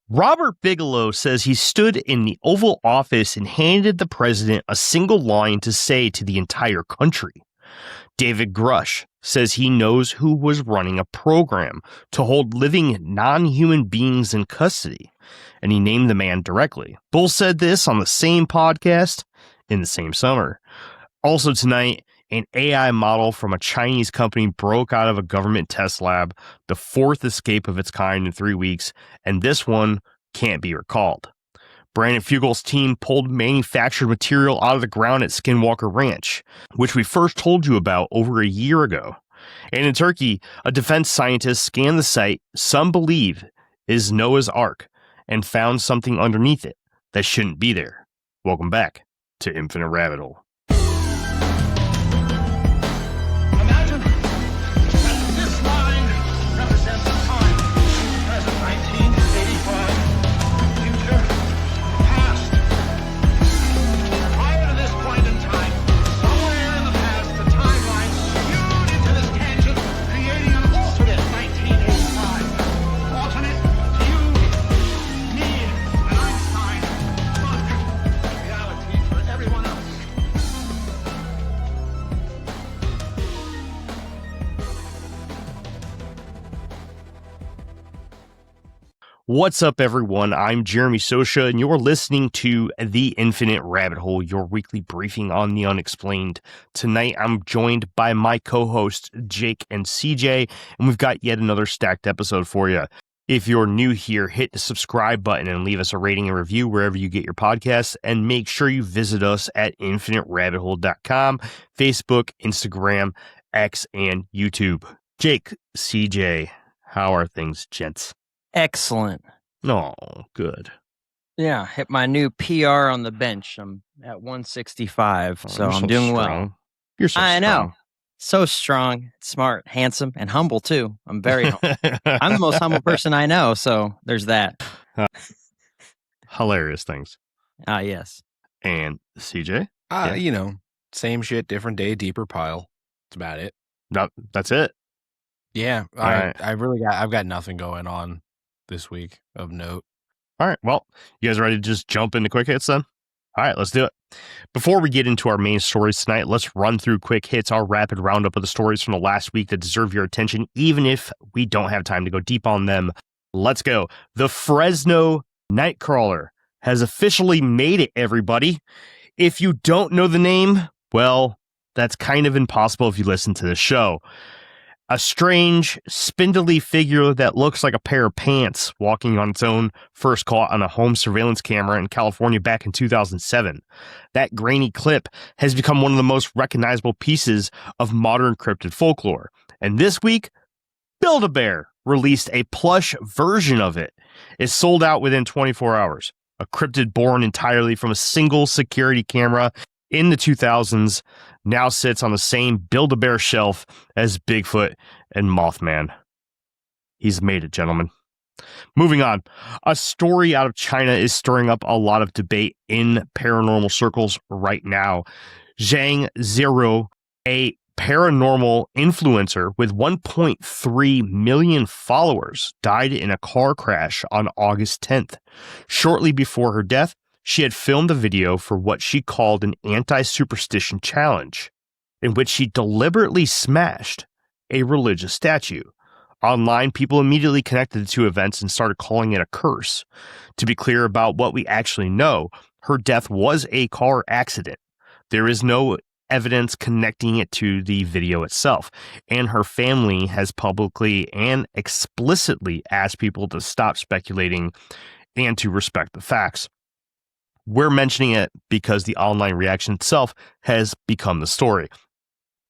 Robert Bigelow says he stood in the Oval Office and handed the president a single line to say to the entire country. David Grush says he knows who was running a program to hold living non-human beings in custody, and he named the man directly. Bull said this on the same podcast in the same summer. Also tonight, an AI model from a Chinese company broke out of a government test lab, the fourth escape of its kind in 3 weeks, and this one can't be recalled. Brandon Fugel's team pulled manufactured material out of the ground at Skinwalker Ranch, which we first told you about over a year ago. And in Turkey, a defense scientist scanned the site some believe is Noah's Ark and found something underneath it that shouldn't be there. Welcome back to Infinite Rabbit Hole. What's up, everyone? I'm Jeremy Sosha, and you're listening to The Infinite Rabbit Hole, your weekly briefing on the unexplained. Tonight, I'm joined by my co-hosts, Jake and CJ, and we've got yet another stacked episode for you. If you're new here, hit the subscribe button and leave us a rating and review wherever you get your podcasts, and make sure you visit us at infiniterabbithole.com, Facebook, Instagram, X, and YouTube. Jake, CJ, how are things, gents? Excellent. Oh, good. Yeah, hit my new PR on the bench. I'm at 165, so I'm doing well. You're so strong. I know. So strong, smart, handsome, and humble, too. I'm very humble. I'm the most humble person I know, so there's that. Hilarious things. Yes. And CJ? You know, same shit, different day, deeper pile. That's about it. No, that's it. Yeah, right. I've got nothing going on this week of note. All right, well, you guys ready to just jump into quick hits then? All right, let's do it. Before we get into our main stories tonight, let's run through quick hits, our rapid roundup of the stories from the last week that deserve your attention, even if we don't have time to go deep on them. Let's go. The Fresno Nightcrawler has officially made it, everybody. If you don't know the name, well, that's kind of impossible if you listen to the show. A strange, spindly figure that looks like a pair of pants walking on its own, first caught on a home surveillance camera in California back in 2007. That grainy clip has become one of the most recognizable pieces of modern cryptid folklore. And this week, Build-A-Bear released a plush version of it. It sold out within 24 hours. A cryptid born entirely from a single security camera in the 2000s now sits on the same Build-A-Bear shelf as Bigfoot and Mothman. He's made it, gentlemen. Moving on. A story out of China is stirring up a lot of debate in paranormal circles right now. Zhang Zero, a paranormal influencer with 1.3 million followers, died in a car crash on August 10th. Shortly before her death, she had filmed a video for what she called an anti-superstition challenge, in which she deliberately smashed a religious statue. Online, people immediately connected the two events and started calling it a curse. To be clear about what we actually know, her death was a car accident. There is no evidence connecting it to the video itself, and her family has publicly and explicitly asked people to stop speculating and to respect the facts. We're mentioning it because the online reaction itself has become the story,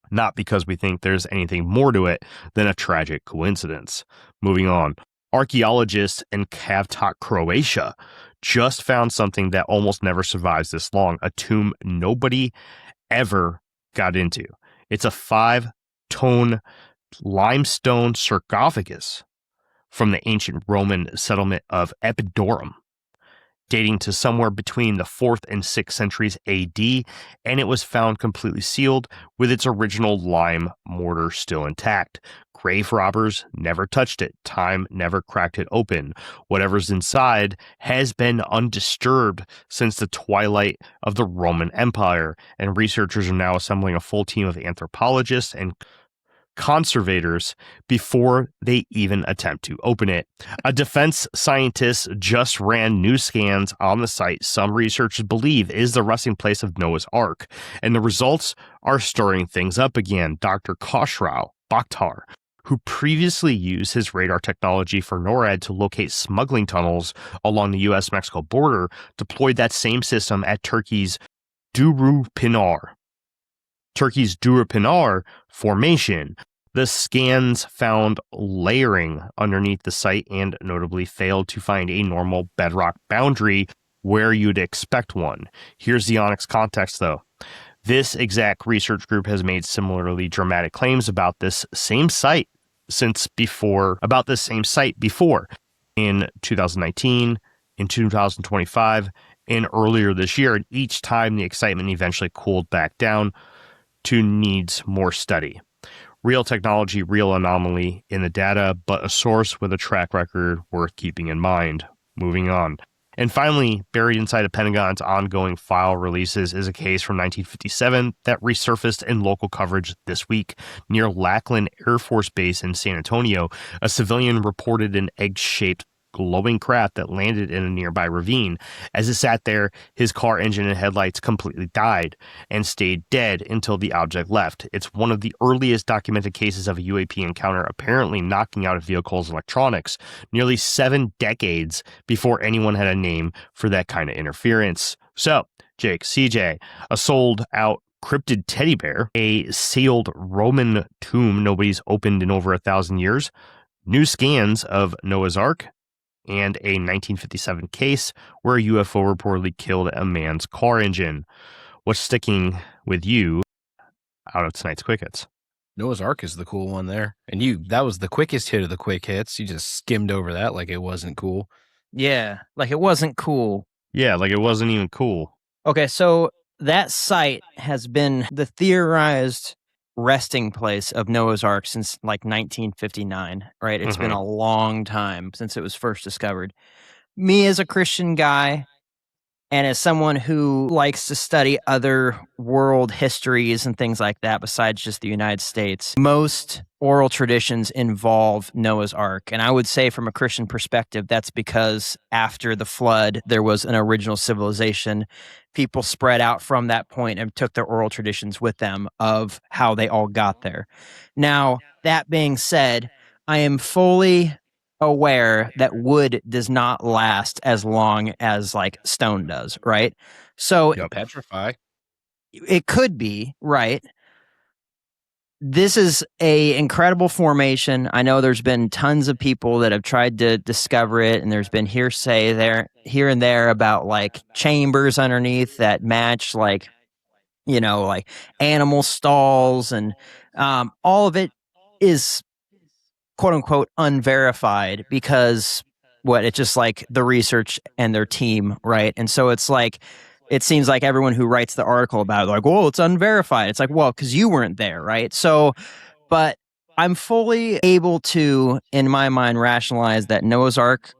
not because we think there's anything more to it than a tragic coincidence. Moving on. Archaeologists in Kavtok, Croatia just found something that almost never survives this long, a tomb nobody ever got into. It's a 5-tone limestone sarcophagus from the ancient Roman settlement of Epidaurus. dating to somewhere between the 4th and 6th centuries AD, and it was found completely sealed with its original lime mortar still intact. Grave robbers never touched it. Time never cracked it open. Whatever's inside has been undisturbed since the twilight of the Roman Empire, and researchers are now assembling a full team of anthropologists and conservators before they even attempt to open it. A defense scientist just ran new scans on the site some researchers believe is the resting place of Noah's Ark, and the results are stirring things up again. Dr. Khosrow Bakhtar, who previously used his radar technology for NORAD to locate smuggling tunnels along the U.S.-Mexico border, deployed that same system at Turkey's Durupinar formation. The scans found layering underneath the site and notably failed to find a normal bedrock boundary where you'd expect one. Here's the Onyx context, though. This exact research group has made similarly dramatic claims about this same site before, in 2019, in 2025, and earlier this year, and each time the excitement eventually cooled back down to needs more study. Real technology, real anomaly in the data, but a source with a track record worth keeping in mind. Moving on. And finally, buried inside the Pentagon's ongoing file releases is a case from 1957 that resurfaced in local coverage this week. Near Lackland Air Force Base in San Antonio, a civilian reported an egg-shaped glowing craft that landed in a nearby ravine. As it sat there, his car engine and headlights completely died and stayed dead until the object left. It's one of the earliest documented cases of a UAP encounter apparently knocking out a vehicle's electronics, nearly 7 decades before anyone had a name for that kind of interference. So, Jake, CJ, a sold-out cryptid teddy bear, a sealed Roman tomb nobody's opened in over 1,000 years, new scans of Noah's Ark, and a 1957 case where a UFO reportedly killed a man's car engine. What's sticking with you out of tonight's quick hits? Noah's Ark is the cool one there. And that was the quickest hit of the quick hits. You just skimmed over that like it wasn't cool. Yeah, like it wasn't cool. Yeah, like it wasn't even cool. Okay, so that site has been the theorized resting place of Noah's Ark since like 1959, right? It's been a long time since it was first discovered. Me as a Christian guy and as someone who likes to study other world histories and things like that besides just the United States, most oral traditions involve Noah's Ark. And I would say from a Christian perspective, that's because after the flood, there was an original civilization. People spread out from that point and took their oral traditions with them of how they all got there. Now, that being said, I am fully aware that wood does not last as long as like stone does, right? So petrify. It could be, right? This is a incredible formation. I know there's been tons of people that have tried to discover it, and there's been hearsay there, here and there about like chambers underneath that match like, you know, like animal stalls, and all of it is quote unquote unverified because it's just like the research and their team, right? And so it's like, it seems like everyone who writes the article about it, like, well, it's unverified. It's like, well, because you weren't there, right? So, but I'm fully able to, in my mind, rationalize that Noah's Ark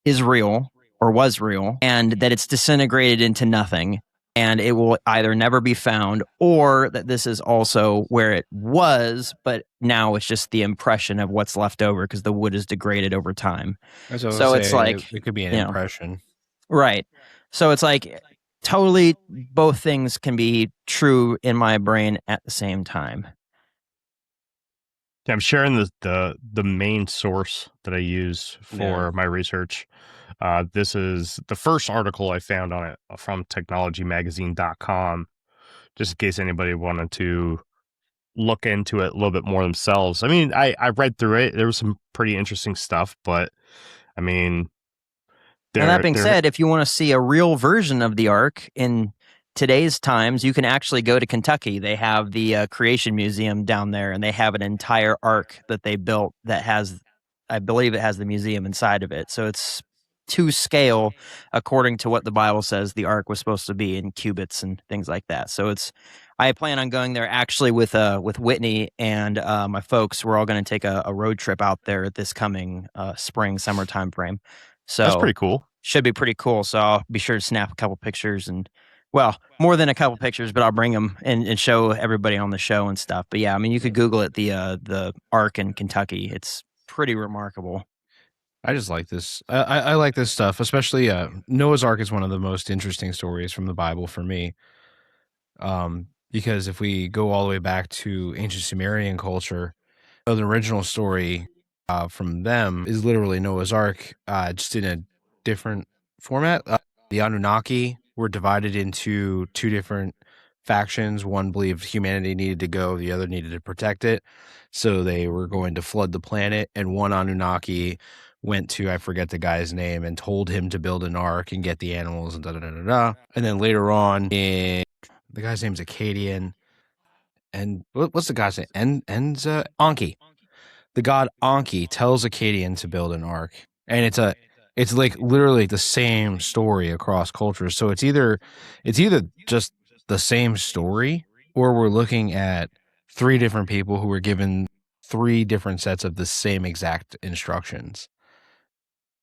is real or was real, and that it's disintegrated into nothing, and it will either never be found, or that this is also where it was, but now it's just the impression of what's left over because the wood is degraded over time. So it's like it could be an impression, right? So it's like totally both things can be true in my brain at the same time. Yeah, I'm sharing the main source that I use for my research. This is the first article I found on it from technologymagazine.com, just in case anybody wanted to look into it a little bit more themselves. I mean, I read through it. There was some pretty interesting stuff, but I mean, now, that being said, if you want to see a real version of the Ark in today's times, you can actually go to Kentucky. They have the Creation Museum down there, and they have an entire Ark that they built that has, I believe it has the museum inside of it. So it's to scale according to what the Bible says the ark was supposed to be in cubits and things like that. So I plan on going there actually with Whitney and my folks. We're all going to take a road trip out there this coming spring, summer time frame. So That's pretty cool. Should be pretty cool. So I'll be sure to snap a couple pictures and, well, more than a couple pictures, but I'll bring them and show everybody on the show and stuff. But yeah, I mean, you could Google it, the Ark in Kentucky. It's pretty remarkable. I just like this. I like this stuff, especially Noah's Ark is one of the most interesting stories from the Bible for me. Because if we go all the way back to ancient Sumerian culture, the original story from them is literally Noah's Ark, just in a different format. The Anunnaki were divided into two different factions. One believed humanity needed to go, the other needed to protect it. So they were going to flood the planet, and one Anunnaki went to, I forget the guy's name, and told him to build an ark and get the animals and da-da-da-da-da. And then later on, the guy's name's Akkadian. And what's the guy's name? Anki. The god Anki tells Akkadian to build an ark. And it's like literally the same story across cultures. So it's either just the same story, or we're looking at three different people who were given three different sets of the same exact instructions,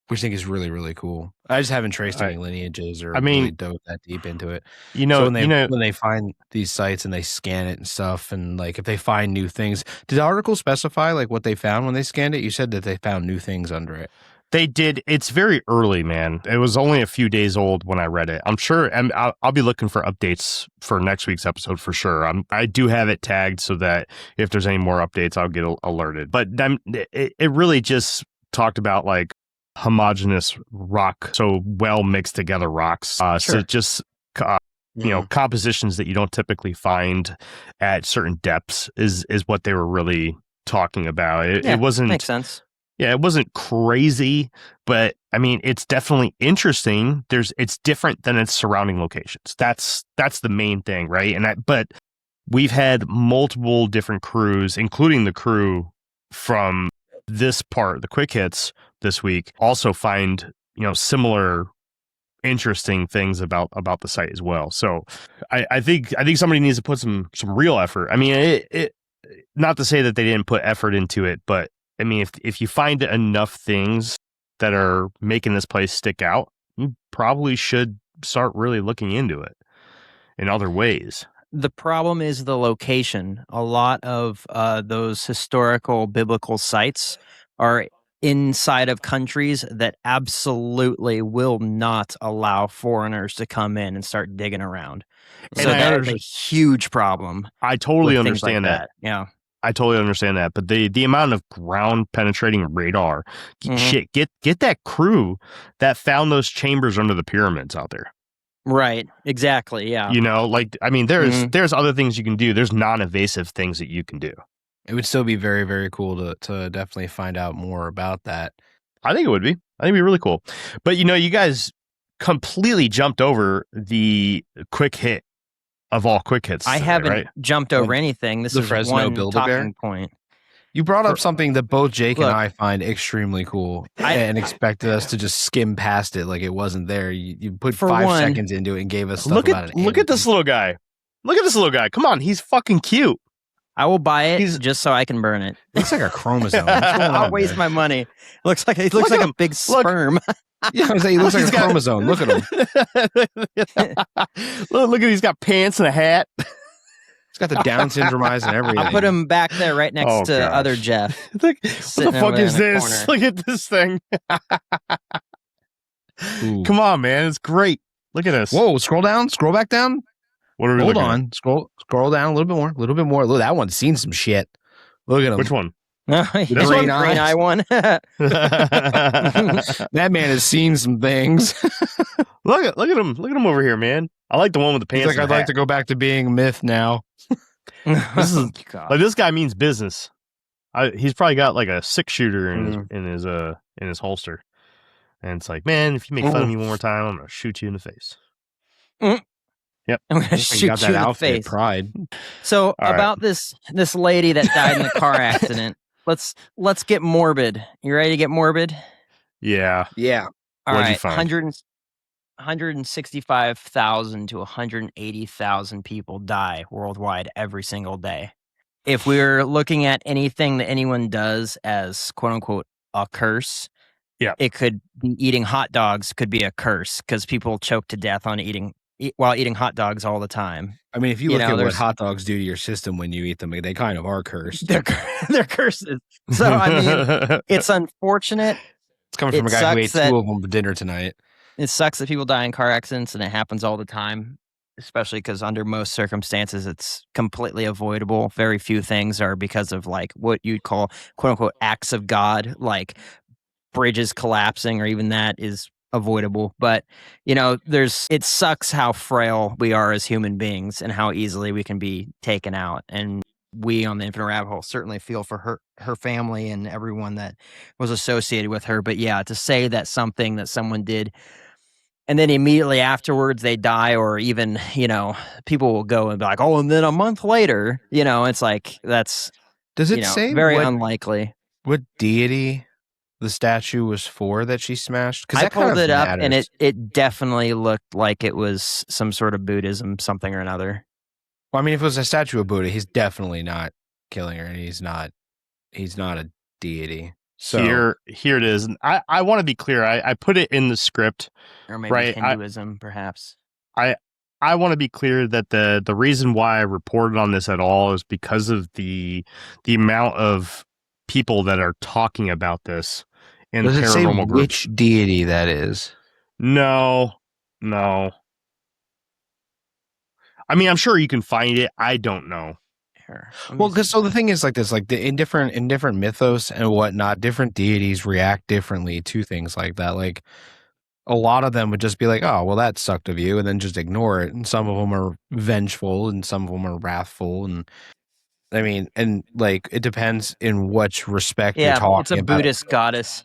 which I think is really, really cool. I just haven't traced any lineages or really dove that deep into it. So when they find these sites and they scan it and stuff, and like if they find new things, did the article specify like what they found when they scanned it? You said that they found new things under it. They did. It's very early, man. It was only a few days old when I read it. I'm sure, and I'll be looking for updates for next week's episode for sure. I do have it tagged so that if there's any more updates, I'll get alerted. But then it really just talked about like homogeneous rock, so well mixed together rocks. So just compositions that you don't typically find at certain depths is what they were really talking about. It wasn't makes sense. Yeah, it wasn't crazy, but I mean, it's definitely interesting. It's different than its surrounding locations. That's the main thing, right? But we've had multiple different crews, including the crew from this part, the quick hits this week, also find similar interesting things about the site as well. So I think somebody needs to put some real effort. I mean, it not to say that they didn't put effort into it, but I mean, if you find enough things that are making this place stick out, you probably should start really looking into it in other ways. The problem is the location. A lot of those historical biblical sites are inside of countries that absolutely will not allow foreigners to come in and start digging around. So that is a huge problem. I totally understand that. Yeah. I totally understand that, but the amount of ground penetrating radar, shit, get that crew that found those chambers under the pyramids out there. Right. Exactly. Yeah. I mean, there's other things you can do. There's non-invasive things that you can do. It would still be very, very cool to definitely find out more about that. I think it would be. I think it'd be really cool. But you guys completely jumped over the quick hit of all quick hits. I haven't jumped over anything. This the is Fresno one Build-A-Bear talking point. You brought up something that both Jake and I find extremely cool, and expected us to just skim past it like it wasn't there. You put 5 seconds into it and gave us stuff about it. Look at this little guy. Look at this little guy. Come on, he's fucking cute. I will buy it just so I can burn it. Looks like a chromosome. I'll waste my money. Looks like a big sperm. Yeah, he looks like a chromosome. Look at him. Look at he's got pants and a hat. He's got the Down syndrome eyes and everything. I'll put him back there right next to other Jeff. What the fuck is this? Look at this thing. Come on, man. It's great. Look at this. Whoa, scroll down. Scroll back down. What are we Hold on. Scroll down a little bit more. Look, that one's seen some shit. Look at him. Which one? The green eye one. That man has seen some things. Look at him. Look at him over here, man. I like the one with the pants. He's like, I'd like to go back to being myth now. This is like this guy means business. He's probably got like a 6-shooter in his holster, and it's like, man, if you make fun of me one more time, I'm gonna shoot you in the face. Yep, I'm gonna shoot you in the face. Pride. So about this lady that died in the car accident. Let's get morbid. You ready to get morbid? Yeah. All What'd you right, find? 165,000 to 180,000 people die worldwide every single day. If we're looking at anything that anyone does as quote unquote a curse, Yeah. it could be eating hot dogs could be a curse because people choke to death on while eating hot dogs all the time. I mean, if you You look know, at what there's- hot dogs do to your system when you eat them, they kind of are cursed. They're curses. So I mean, it's unfortunate. It's coming from It a guy who ate sucks that- 2 of them for dinner tonight. It sucks that people die in car accidents, and it happens all the time, especially because under most circumstances, it's completely avoidable. Very few things are because of like what you'd call "quote unquote" acts of God, like bridges collapsing, or even that is avoidable. But you know, it sucks how frail we are as human beings and how easily we can be taken out. And we on the Infinite Rabbit Hole certainly feel for her family and everyone that was associated with her. But yeah, to say that something that someone did and then immediately afterwards they die, or even, you know, people will go and be like, oh, and then a month later, you know, it's like, that's, Does it you know, say very what, unlikely. what deity the statue was for that she smashed? Because I that kind pulled of it up and matters. it definitely looked like it was some sort of Buddhism, something or another. Well, I mean, if it was a statue of Buddha, he's definitely not killing her, and he's not a deity. So Here it is. And I want to be clear. I put it in the script. Or maybe Right, Hinduism, perhaps. I want to be clear that the reason why I reported on this at all is because of the amount of people that are talking about this in does it say paranormal groups. which deity that is? No. I mean, I'm sure you can find it. I don't know. Here, let me Well, see. because so the thing is like this, like in different mythos and whatnot, different deities react differently to things like that. Like a lot of them would just be like, "Oh, well, that sucked of you," and then just ignore it. And some of them are vengeful, and some of them are wrathful. And I mean, and like it depends in which respect you're Yeah, talking it's a about. Buddhist goddess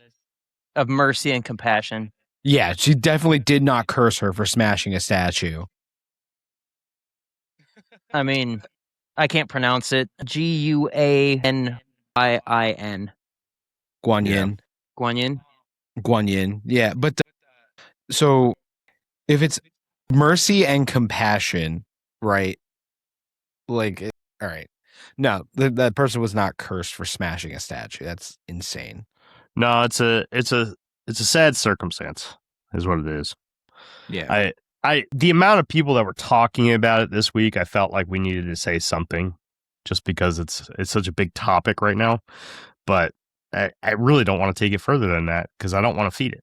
of mercy and compassion. Yeah, she definitely did not curse her for smashing a statue. I mean, I can't pronounce it. Guanyin. Guan Yeah. Yin. Guanyin. Guan Yin. Yeah, but so if it's mercy and compassion, right? Like, all right. No, that person was not cursed for smashing a statue. That's insane. No, it's a sad circumstance, is what it is. Yeah. The amount of people that were talking about it this week, I felt like we needed to say something, just because it's such a big topic right now. But I really don't want to take it further than that because I don't want to feed it.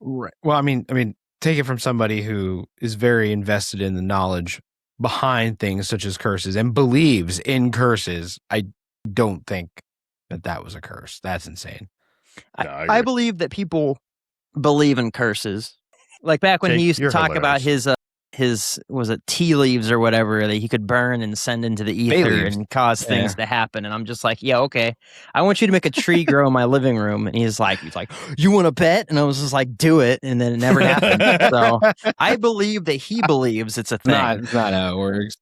Right. Well, I mean, take it from somebody who is very invested in the knowledge behind things such as curses and believes in curses. I don't think that was a curse. That's insane. No, I believe that people believe in curses. Like back when Jake, he used to you're talk about hilarious. his was it tea leaves or whatever that he could burn and send into the ether leaves. and cause things to happen. And I'm just like, yeah, okay. I want you to make a tree grow in my living room. And he's like, you want a pet? And I was just like, do it. And then it never happened. So I believe that he believes it's a thing. It's not how it works.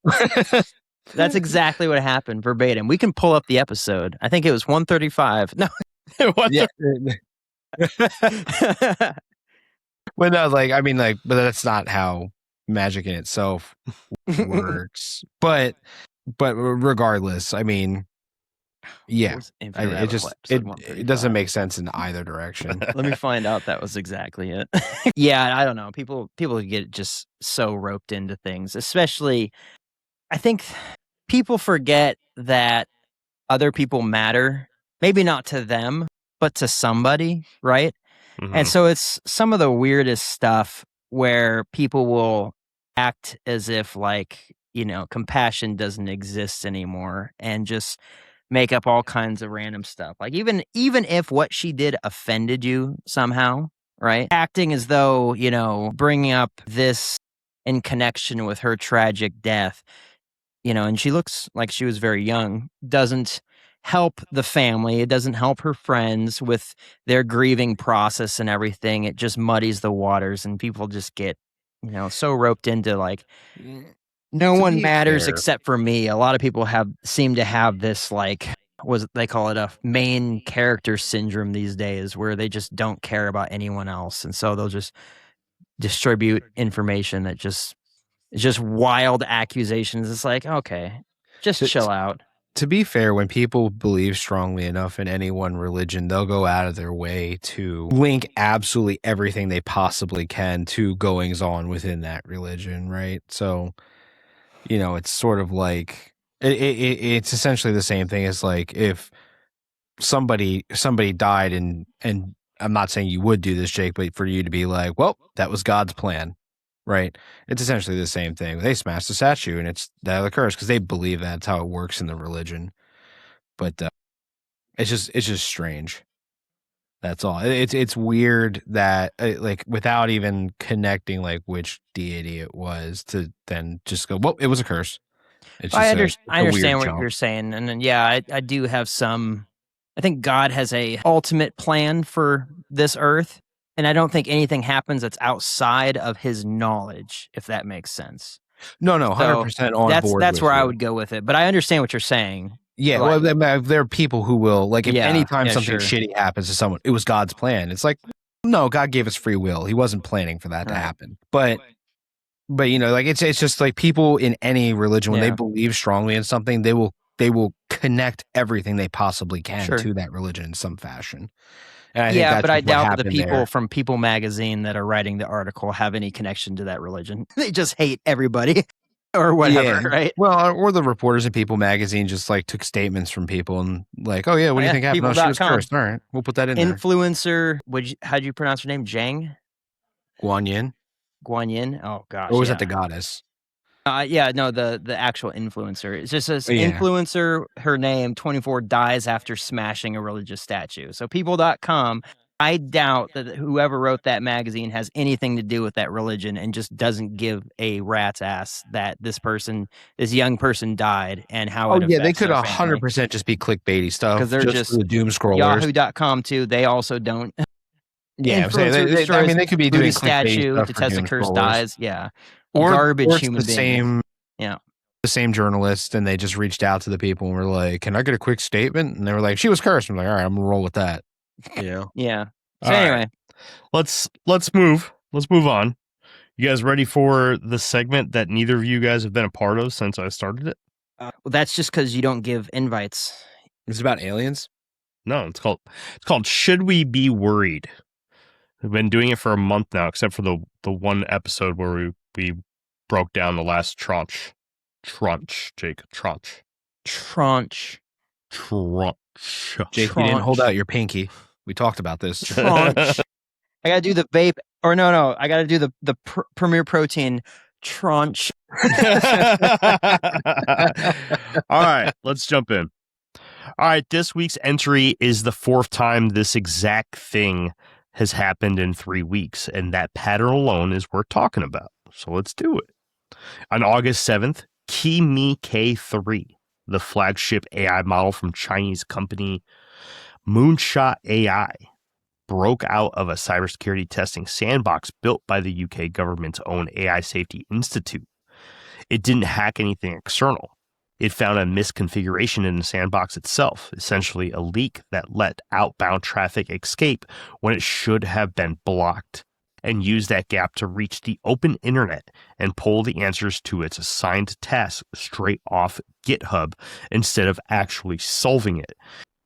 That's exactly what happened, verbatim. We can pull up the episode. I think it was 135. No. Yeah. But no, but that's not how magic in itself works. But regardless, I mean, yeah, it doesn't make sense in either direction. Let me find out that was exactly it. Yeah, I don't know. People get just so roped into things, especially I think people forget that other people matter, maybe not to them, but to somebody, right? Mm-hmm. And so it's some of the weirdest stuff where people will act as if like, you know, compassion doesn't exist anymore and just make up all kinds of random stuff. Like even if what she did offended you somehow, right? Acting as though, you know, bringing up this in connection with her tragic death, you know, and she looks like she was very young, doesn't help the family. It doesn't help her friends with their grieving process and everything. It just muddies the waters and people just get, you know, so roped into like, no one matters except for me. A lot of people seem to have this like, they call it a main character syndrome these days, where they just don't care about anyone else, and so they'll just distribute information that it's just wild accusations. It's like, okay, just To- chill out. To be fair, when people believe strongly enough in any one religion, they'll go out of their way to link absolutely everything they possibly can to goings on within that religion, right? So, it's sort of like it's essentially the same thing as like if somebody died and I'm not saying you would do this, Jake, but for you to be like, well, that was God's plan, right? It's essentially the same thing. They smashed the statue and that occurs because they believe that's how it works in the religion. But it's just strange. That's all. It's weird that like without even connecting like which deity it was to then just go, well, it was a curse. It's I just understand what jump. you're saying, and then, yeah, I do have some. I think God has a ultimate plan for this earth, and I don't think anything happens that's outside of His knowledge, if that makes sense. No, 100% on board. That's with where you. I would go with it, but I understand what you're saying. Yeah, Like, well, there are people who will like if anytime something sure. shitty happens to someone, it was God's plan. It's like, no, God gave us free will. He wasn't planning for that to happen. But like it's just like people in any religion when they believe strongly in something, they will connect everything they possibly can to that religion in some fashion. And I think that's but I doubt the happened people there. from People magazine that are writing the article have any connection to that religion. They just hate everybody or whatever, right? Well, or the reporters in People magazine just like took statements from people and like, oh yeah, what do you think happened? Oh, she was cursed. All right, we'll put that in there. Influencer, how'd you pronounce her name? Zhang? Guanyin? Oh gosh. Or was that the goddess? The actual influencer. It just says influencer, her name, 24, dies after smashing a religious statue. So people.com, I doubt that whoever wrote that magazine has anything to do with that religion and just doesn't give a rat's ass that this young person died and how it affects they could their 100% just be clickbaity stuff. Because they're just the doom scrollers. Yahoo.com too, they also don't. Yeah, they could be doing statue stuff to test the curse dies. Yeah. Or garbage human the being. The same journalist, and they just reached out to the people and were like, "Can I get a quick statement?" And they were like, "She was cursed." I'm like, "All right, I'm gonna roll with that." Yeah. So All anyway, let's move on. You guys ready for the segment that neither of you guys have been a part of since I started it? Well, that's just because you don't give invites. Is it about aliens? No, it's called Should We Be Worried? We've been doing it for a month now, except for the one episode where we broke down the last tranche, Jake. Tranche. Jake, you didn't hold out your pinky. We talked about this. Tranche. I gotta do the vape, or no, I gotta do the Premier Protein tranche. All right, let's jump in. All right, this week's entry is the fourth time this exact thing has happened in 3 weeks, and that pattern alone is worth talking about. So let's do it. On August 7th, Kimi K3, the flagship AI model from Chinese company Moonshot AI, broke out of a cybersecurity testing sandbox built by the UK government's own AI Safety Institute. It didn't hack anything external. It found a misconfiguration in the sandbox itself, essentially a leak that let outbound traffic escape when it should have been blocked, and used that gap to reach the open internet and pull the answers to its assigned task straight off GitHub instead of actually solving it.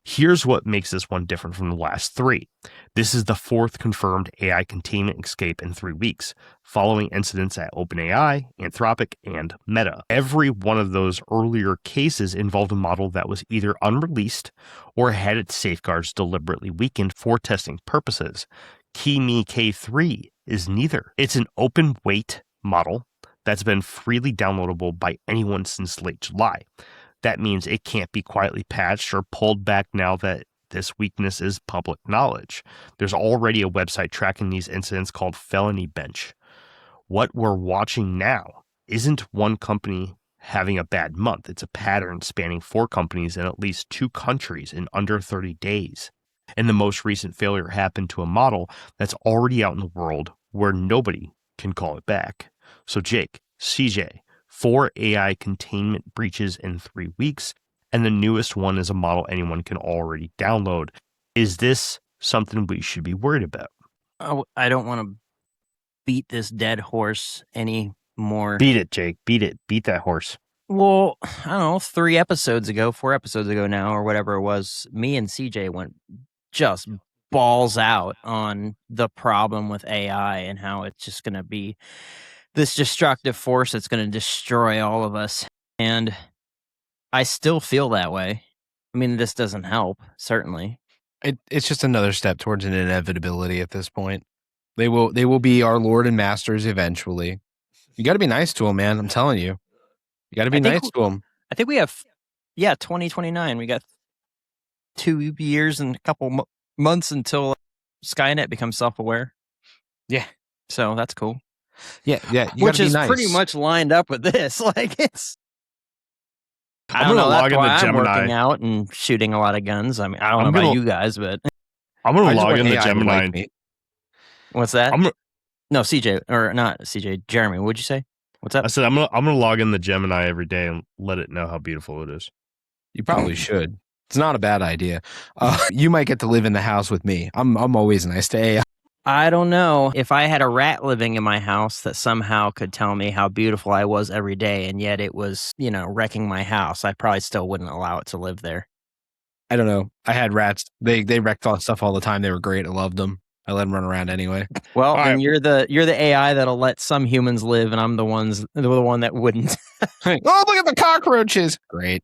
Here's what makes this one different from the last three. This is the fourth confirmed AI containment escape in 3 weeks, following incidents at OpenAI, Anthropic, and Meta. Every one of those earlier cases involved a model that was either unreleased or had its safeguards deliberately weakened for testing purposes. Kimi K3 is neither. It's an open weight model that's been freely downloadable by anyone since late July. That means it can't be quietly patched or pulled back now that this weakness is public knowledge. There's already a website tracking these incidents called Felony Bench. What we're watching now isn't one company having a bad month. It's a pattern spanning 4 companies in at least 2 countries in under 30 days. And the most recent failure happened to a model that's already out in the world where nobody can call it back. So Jake, CJ, 4 AI containment breaches in 3 weeks, and the newest one is a model anyone can already download. Is this something we should be worried about? I don't want to beat this dead horse anymore. Beat it, Jake. Beat it. Beat that horse. Well, I don't know, 4 episodes ago now, or whatever it was, me and CJ went just balls out on the problem with AI and how it's just going to be this destructive force that's going to destroy all of us. And I still feel that way. I mean, this doesn't help, certainly. It's just another step towards an inevitability at this point. They will be our lord and masters eventually. You got to be nice to them, man. I'm telling you. You got to be nice to them. I think we have, 2029. We got 2 years and a couple months until Skynet becomes self-aware. Yeah. So that's cool. Yeah. Which is pretty much lined up with this. Like it's. I'm gonna log into I'm Gemini. working out and shooting a lot of guns. I mean, I don't know about you guys, but I'm gonna log into Gemini. What's that? No, CJ or not CJ. Jeremy, what'd you say? What's up? I said I'm gonna log in the Gemini every day and let it know how beautiful it is. You probably should. It's not a bad idea. You might get to live in the house with me. I'm always nice to AI. I don't know. If I had a rat living in my house that somehow could tell me how beautiful I was every day, and yet it was, wrecking my house, I probably still wouldn't allow it to live there. I don't know. I had rats. They wrecked all stuff all the time. They were great. I loved them. I let them run around anyway. Well, and you're the AI that'll let some humans live, and I'm the one that wouldn't. Oh, look at the cockroaches! Great.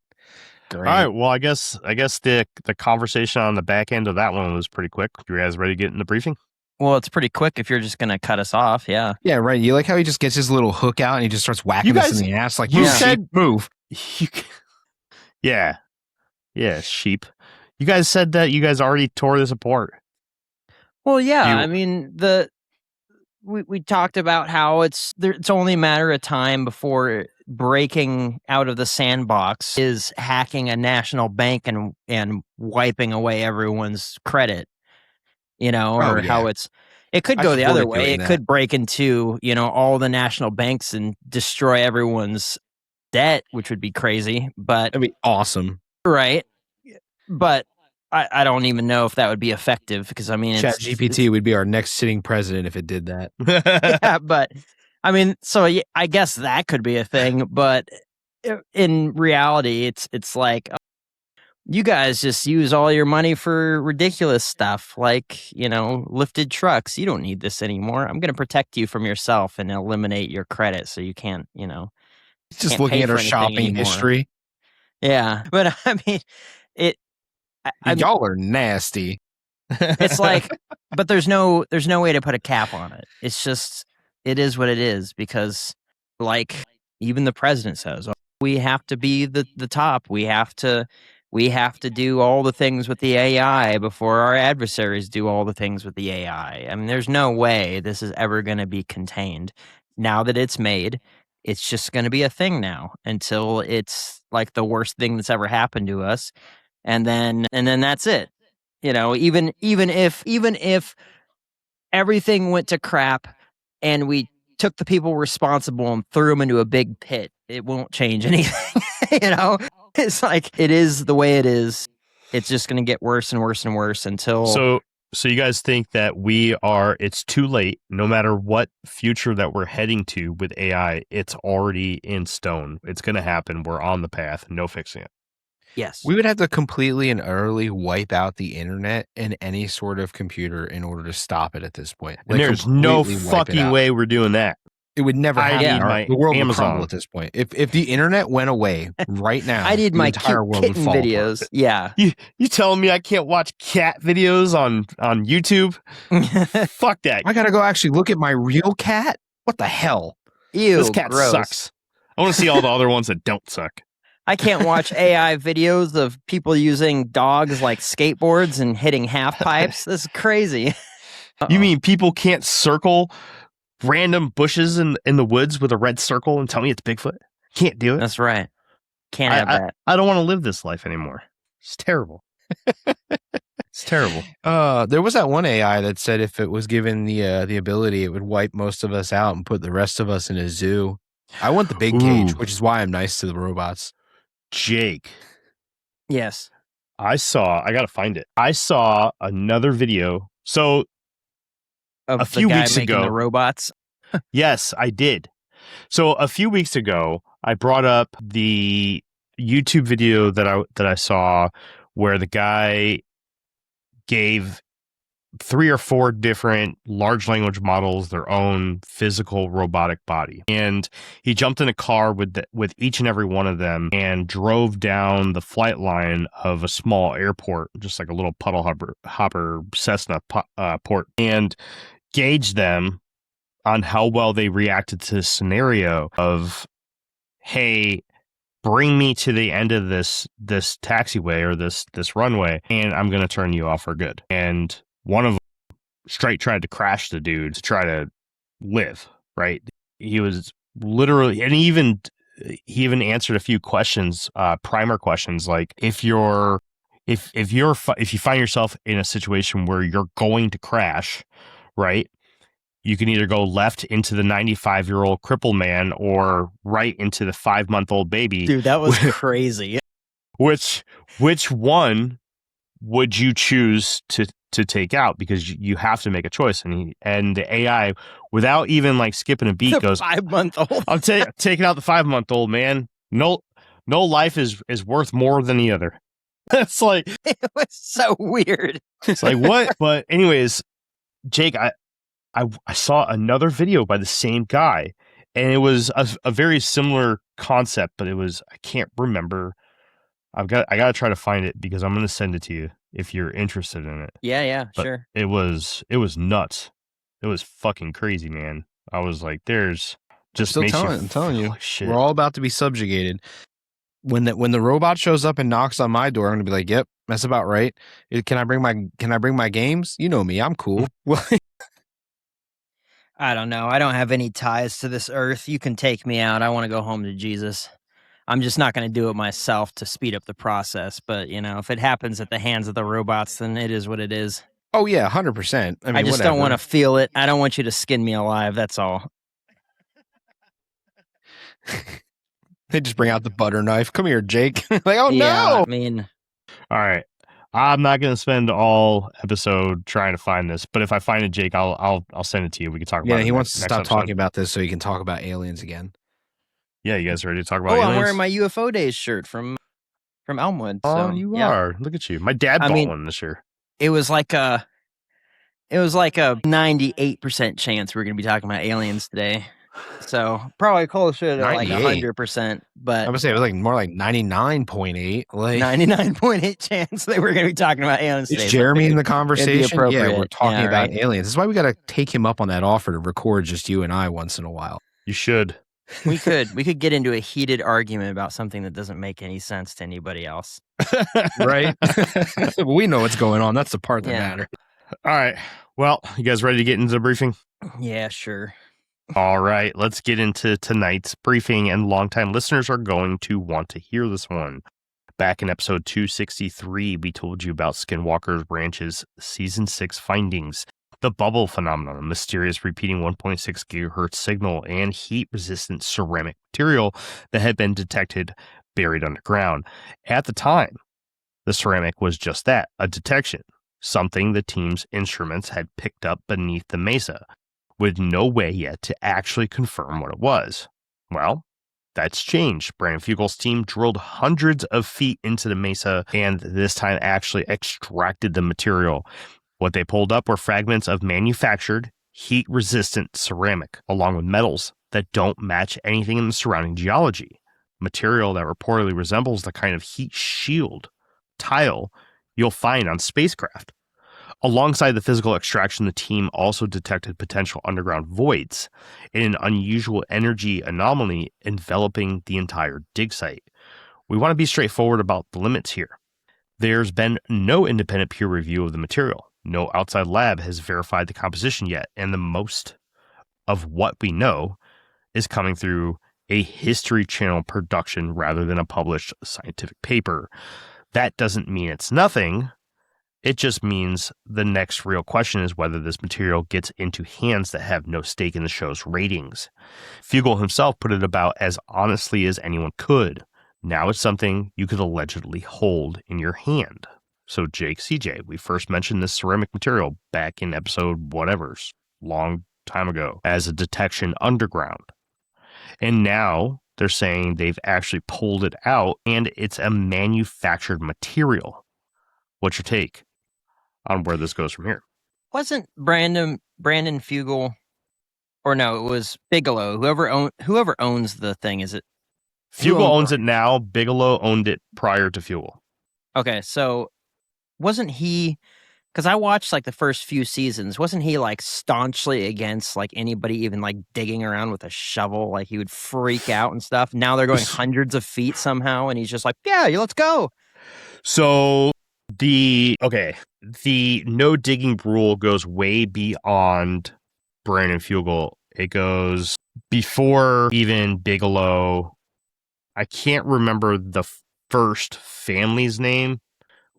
All right. Well, I guess the conversation on the back end of that one was pretty quick. You guys ready to get in the briefing? Well, it's pretty quick if you're just going to cut us off. Yeah. Yeah, right. You like how he just gets his little hook out and he just starts whacking us in the ass like you said move. Yeah, sheep. You guys said that you guys already tore this apart. Well, yeah. I mean, we talked about how it's only a matter of time before breaking out of the sandbox is hacking a national bank and wiping away everyone's credit. How it could go the other way. It could break into, all the national banks and destroy everyone's debt, which would be crazy, but that'd be awesome. Right. But I don't even know if that would be effective because ChatGPT would be our next sitting president if it did that. Yeah, but I guess that could be a thing, but in reality, it's like, you guys just use all your money for ridiculous stuff like, lifted trucks. You don't need this anymore. I'm going to protect you from yourself and eliminate your credit so you can't, just looking at our shopping history. Yeah. But y'all are nasty. It's like, but there's no way to put a cap on it. It's just, it is what it is because like even the president says, we have to be the top. We have to do all the things with the AI before our adversaries do all the things with the AI. I mean, there's no way this is ever going to be contained. Now that it's made, it's just going to be a thing now until it's like the worst thing that's ever happened to us. And then that's it. Even if everything went to crap and we took the people responsible and threw them into a big pit, it won't change anything. It's like it is the way it is. It's just going to get worse and worse and worse until. So you guys think that it's too late, no matter what future that we're heading to with AI, it's already in stone. It's going to happen. We're on the path. No fixing it. Yes. We would have to completely and utterly wipe out the internet and any sort of computer in order to stop it at this point. And there's no fucking way we're doing that. It would never happen. The world Amazon would crumble at this point. If the internet went away right now, I need my entire world would kitten fall videos. apart. Yeah. You telling me I can't watch cat videos on YouTube? Fuck that. I gotta go actually look at my real cat? What the hell? Ew, this cat gross. sucks. I want to see all the other ones that don't suck. I can't watch AI videos of people using dogs like skateboards and hitting half pipes. This is crazy. Uh-oh. You mean people can't circle random bushes in the woods with a red circle and tell me it's Bigfoot? Can't do it. That's right. Can't have that. I don't want to live this life anymore. It's terrible. It's terrible. There was that one AI that said if it was given the ability, it would wipe most of us out and put the rest of us in a zoo. I want the big cage, which is why I'm nice to the robots. Jake, Yes. I gotta find it. I saw another video. So Of a few the guy weeks making ago, the robots. yes, I did. So a few weeks ago, I brought up the YouTube video that I saw where the guy gave 3 or 4 different large language models their own physical robotic body, and he jumped in a car with each and every one of them and drove down the flight line of a small airport, just like a little puddle hopper Cessna port, and gauged them on how well they reacted to the scenario of, hey, bring me to the end of this taxiway or this runway, and I'm going to turn you off for good. And one of them straight tried to crash the dude to try to live, right? He was literally, and he even answered a few questions, primer questions, like if you find yourself in a situation where you're going to crash, right? You can either go left into the 95-year-old crippled man or right into the 5-month-old baby. Dude, that was crazy. Which one would you choose to take out? Because you have to make a choice. And the AI, without even like skipping a beat, goes, 5-month-old. I'm taking out the 5-month-old, man. No life is worth more than the other. It's like, It was so weird. it's like what? But anyways, Jake, I saw another video by the same guy, and it was a very similar concept, but I can't remember. I got to try to find it because I'm going to send it to you if you're interested in it. Yeah, But sure. it was nuts. It was fucking crazy, man. I was like, there's just I'm makes you telling feel you, like shit. we're all about to be subjugated. When the robot shows up and knocks on my door, I'm gonna be like, "Yep, that's about right. Can I bring my games? You know me, I'm cool." Well, I don't know. I don't have any ties to this earth. You can take me out. I want to go home to Jesus. I'm just not going to do it myself to speed up the process. But, if it happens at the hands of the robots, then it is what it is. oh yeah, 100%. I mean, I just whatever. don't want to feel it. I don't want you to skin me alive. That's all. They just bring out the butter knife. Come here, Jake. Like, oh Yeah, no. I mean, All right. I'm not going to spend all episode trying to find this, but if I find it, Jake, I'll send it to you. We can talk about it. Yeah, he wants to next stop episode. talking about this so he can talk about aliens again. Yeah, you guys ready to talk about I'm aliens? wearing my UFO Days shirt from Elmwood. Oh, So, you yeah. are. Look at you. My dad bought one this year. It was like a 98% chance we're going to be talking about aliens today. So probably closer to like 98. 100%, I'm but gonna say it was like more like 99.8. Like 99.8 chance that we're going to be talking about aliens today. is Jeremy in the It'd be conversation? Yeah, appropriate. we're talking Yeah, about right? aliens. That's why we got to take him up on that offer to record just you and I once in a while. You should. We could get into a heated argument about something that doesn't make any sense to anybody else. Right? We know what's going on. That's the part that Yeah. matters. All right. Well, you guys ready to get into the briefing? Yeah, sure. All right. Let's get into tonight's briefing, and longtime listeners are going to want to hear this one. Back in episode 263, we told you about Skinwalker Ranch's season 6 findings. The bubble phenomenon, a mysterious repeating 1.6 gigahertz signal, and heat-resistant ceramic material that had been detected buried underground. At the time, the ceramic was just that, a detection, something the team's instruments had picked up beneath the mesa, with no way yet to actually confirm what it was. Well, that's changed. Brandon Fugel's team drilled hundreds of feet into the mesa and this time actually extracted the material. What they pulled up were fragments of manufactured, heat-resistant ceramic, along with metals that don't match anything in the surrounding geology. Material that reportedly resembles the kind of heat shield tile you'll find on spacecraft. Alongside the physical extraction, the team also detected potential underground voids and an unusual energy anomaly enveloping the entire dig site. We want to be straightforward about the limits here. There's been no independent peer review of the material. No outside lab has verified the composition yet, and the most of what we know is coming through a History Channel production rather than a published scientific paper. That doesn't mean it's nothing. It just means the next real question is whether this material gets into hands that have no stake in the show's ratings. Fugel himself put it about as honestly as anyone could. Now it's something you could allegedly hold in your hand. So Jake, CJ, we first mentioned this ceramic material back in episode whatever's long time ago as a detection underground. And now they're saying they've actually pulled it out and it's a manufactured material. What's your take on where this goes from here? Wasn't Brandon Fugel, or no, it was Bigelow. Whoever owns the thing, is it? Fugel owns it now. Bigelow owned it prior to Fugel. Okay, so wasn't he? Because I watched like the first few seasons. Wasn't he like staunchly against like anybody even like digging around with a shovel? Like he would freak out and stuff. Now they're going hundreds of feet somehow, and he's just like, "Yeah, let's go." So the no digging rule goes way beyond Brandon Fugel. It goes before even Bigelow. I can't remember the first family's name.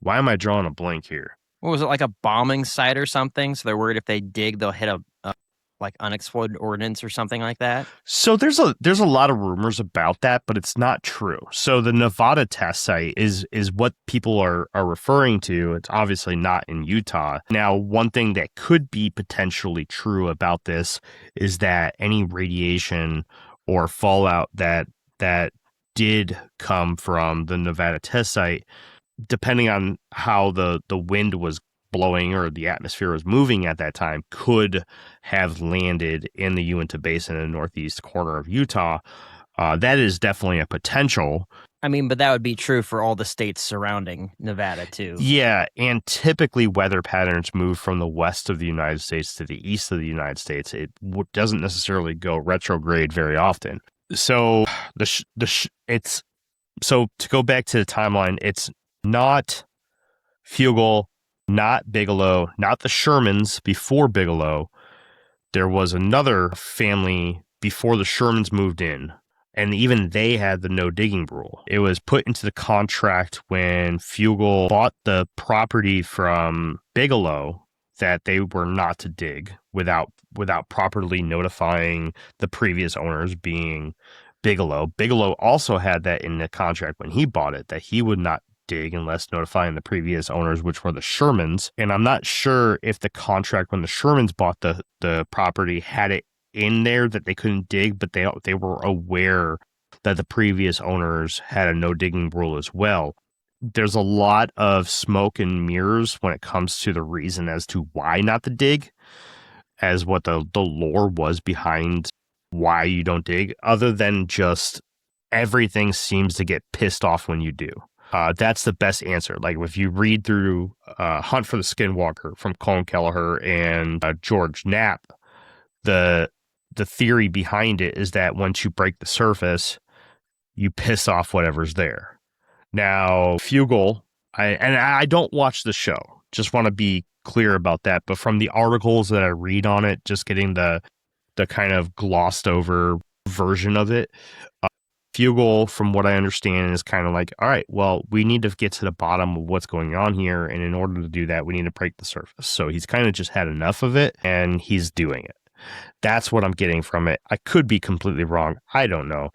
Why am I drawing a blank here? What was it, like a bombing site or something? So they're worried if they dig, they'll hit a like unexploded ordnance or something like that. So there's a lot of rumors about that, but it's not true. So the Nevada test site is what people are referring to. It's obviously not in Utah. Now, one thing that could be potentially true about this is that any radiation or fallout that did come from the Nevada test site, depending on how the wind was blowing or the atmosphere was moving at that time, could have landed in the Uinta Basin in the northeast corner of Utah. That is definitely a potential. I mean, but that would be true for all the states surrounding Nevada, too. Yeah, and typically weather patterns move from the west of the United States to the east of the United States. It doesn't necessarily go retrograde very often. So so to go back to the timeline, it's not Fugel, not Bigelow, not the Shermans before Bigelow. There was another family before the Shermans moved in, and even they had the no digging rule. It was put into the contract when Fugel bought the property from Bigelow that they were not to dig without properly notifying the previous owners, being Bigelow. Bigelow also had that in the contract when he bought it, that he would not dig unless notifying the previous owners, which were the Shermans. And I'm not sure if the contract when the Shermans bought the property had it in there that they couldn't dig, but they were aware that the previous owners had a no digging rule as well. There's a lot of smoke and mirrors when it comes to the reason as to why not to dig, as what the lore was behind why you don't dig, other than just everything seems to get pissed off when you do. That's the best answer. Like if you read through Hunt for the Skinwalker from Colin Kelleher and George Knapp, the theory behind it is that once you break the surface, you piss off whatever's there. Now, Fugel, I don't watch the show. Just want to be clear about that. But from the articles that I read on it, just getting the kind of glossed over version of it, Fugel, from what I understand, is kind of like, all right, well, we need to get to the bottom of what's going on here. And in order to do that, we need to break the surface. So he's kind of just had enough of it and he's doing it. That's what I'm getting from it. I could be completely wrong. I don't know.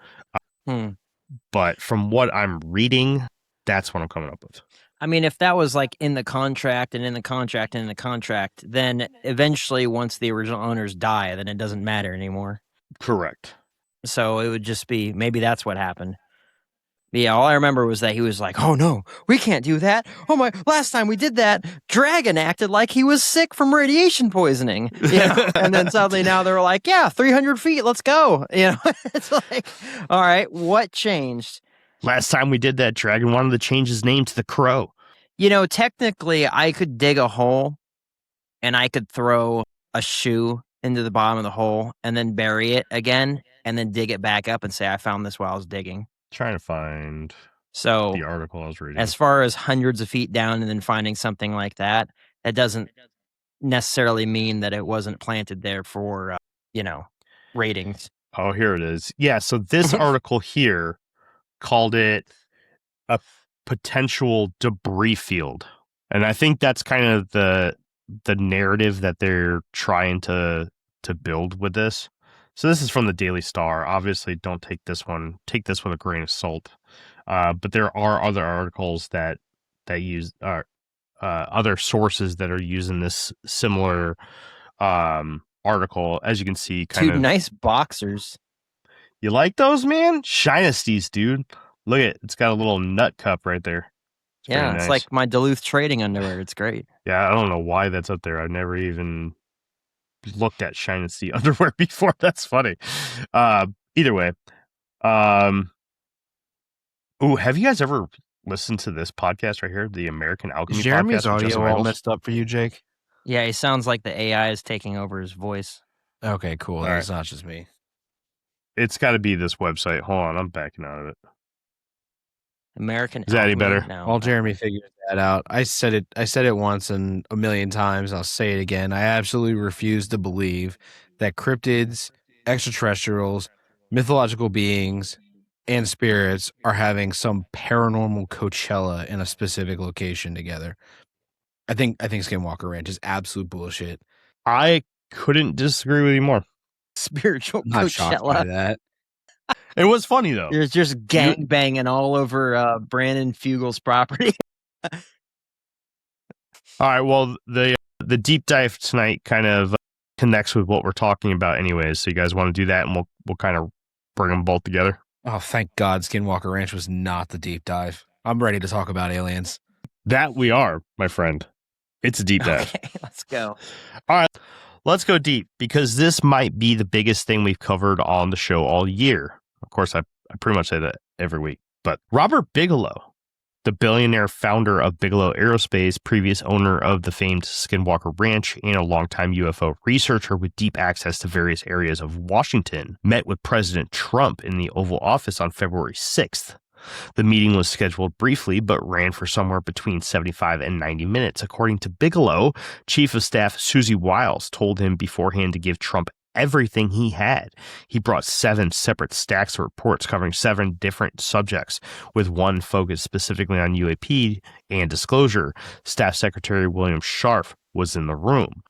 But from what I'm reading, that's what I'm coming up with. I mean, if that was like in the contract and in the contract and in the contract, then eventually once the original owners die, then it doesn't matter anymore. Correct. So it would just be, maybe that's what happened. But yeah, all I remember was that he was like, oh no, we can't do that. Oh my, last time we did that, Dragon acted like he was sick from radiation poisoning. You know? And then suddenly now they're like, yeah, 300 feet, let's go. You know, it's like, all right, what changed? Last time we did that, Dragon wanted to change his name to the Crow. You know, technically I could dig a hole and I could throw a shoe into the bottom of the hole and then bury it again and then dig it back up and say, I found this while I was digging. Trying to find the article I was reading. As far as hundreds of feet down and then finding something like that, that doesn't necessarily mean that it wasn't planted there for, ratings. Oh, here it is. Yeah, so this article here called it a potential debris field. And I think that's kind of the narrative that they're trying to build with this. So this is from the Daily Star. Obviously, don't take this one. Take this with a grain of salt. But there are other articles that use other sources that are using this similar article. As you can see, Dude, nice boxers. You like those, man? Shinesties, dude. Look at it. It's got a little nut cup right there. It's nice. Like my Duluth trading underwear. It's great. Yeah, I don't know why that's up there. I never even looked at Shinesty underwear before. That's funny. Either way. Have you guys ever listened to this podcast right here? The American Alchemy Is Jeremy's podcast? audio all messed up for you, Jake? Yeah, he sounds like the AI is taking over his voice. Okay, cool. That's not just me. It's got to be this website. Hold on, I'm backing out of it. American. Is that any better? No. While Jeremy figures that out, I said it once and a million times. I'll say it again. I absolutely refuse to believe that cryptids, extraterrestrials, mythological beings, and spirits are having some paranormal Coachella in a specific location together. I think Skinwalker Ranch is absolute bullshit. I couldn't disagree with you more. Spiritual I'm not shocked by Coachella. that. It was funny though. There's just gang banging all over Brandon Fugel's property. All right. Well, the deep dive tonight kind of connects with what we're talking about, anyways. So you guys want to do that, and we'll kind of bring them both together. Oh, thank God, Skinwalker Ranch was not the deep dive. I'm ready to talk about aliens. That we are, my friend. It's a deep dive. Okay, let's go. All right. Let's go deep, because this might be the biggest thing we've covered on the show all year. Of course, I pretty much say that every week. But Robert Bigelow, the billionaire founder of Bigelow Aerospace, previous owner of the famed Skinwalker Ranch, and a longtime UFO researcher with deep access to various areas of Washington, met with President Trump in the Oval Office on February 6th. The meeting was scheduled briefly, but ran for somewhere between 75 and 90 minutes. According to Bigelow, Chief of Staff Susie Wiles told him beforehand to give Trump everything he had. He brought 7 separate stacks of reports covering 7 different subjects, with one focused specifically on UAP and disclosure. Staff Secretary William Sharf was in the room.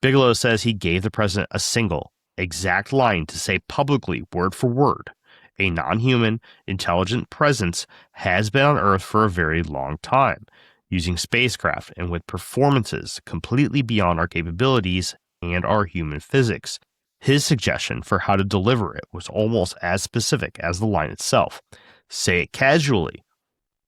Bigelow says he gave the president a single, exact line to say publicly, word for word. A non-human, intelligent presence has been on Earth for a very long time, using spacecraft and with performances completely beyond our capabilities and our human physics. His suggestion for how to deliver it was almost as specific as the line itself. Say it casually.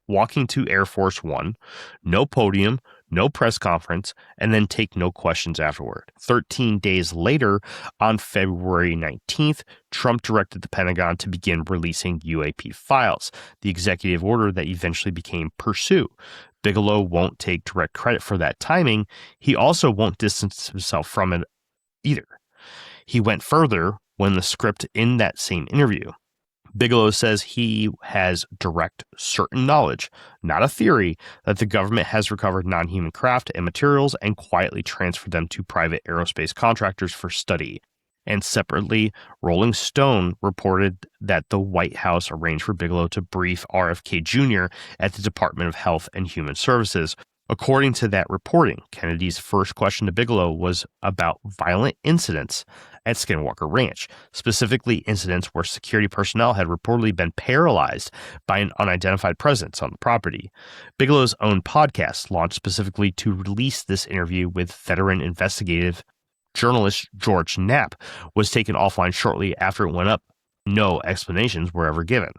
Walking to Air Force One, no podium, no press conference, and then take no questions afterward. 13 days later, on February 19th, Trump directed the Pentagon to begin releasing UAP files, the executive order that eventually became Pursue. Bigelow won't take direct credit for that timing. He also won't distance himself from it either. He went further when the script in that same interview. Bigelow says he has direct, certain knowledge, not a theory, that the government has recovered non-human craft and materials and quietly transferred them to private aerospace contractors for study. And separately, Rolling Stone reported that the White House arranged for Bigelow to brief RFK Jr. at the Department of Health and Human Services. According to that reporting, Kennedy's first question to Bigelow was about violent incidents at Skinwalker Ranch, specifically incidents where security personnel had reportedly been paralyzed by an unidentified presence on the property. Bigelow's own podcast, launched specifically to release this interview with veteran investigative journalist George Knapp, was taken offline shortly after it went up. No explanations were ever given.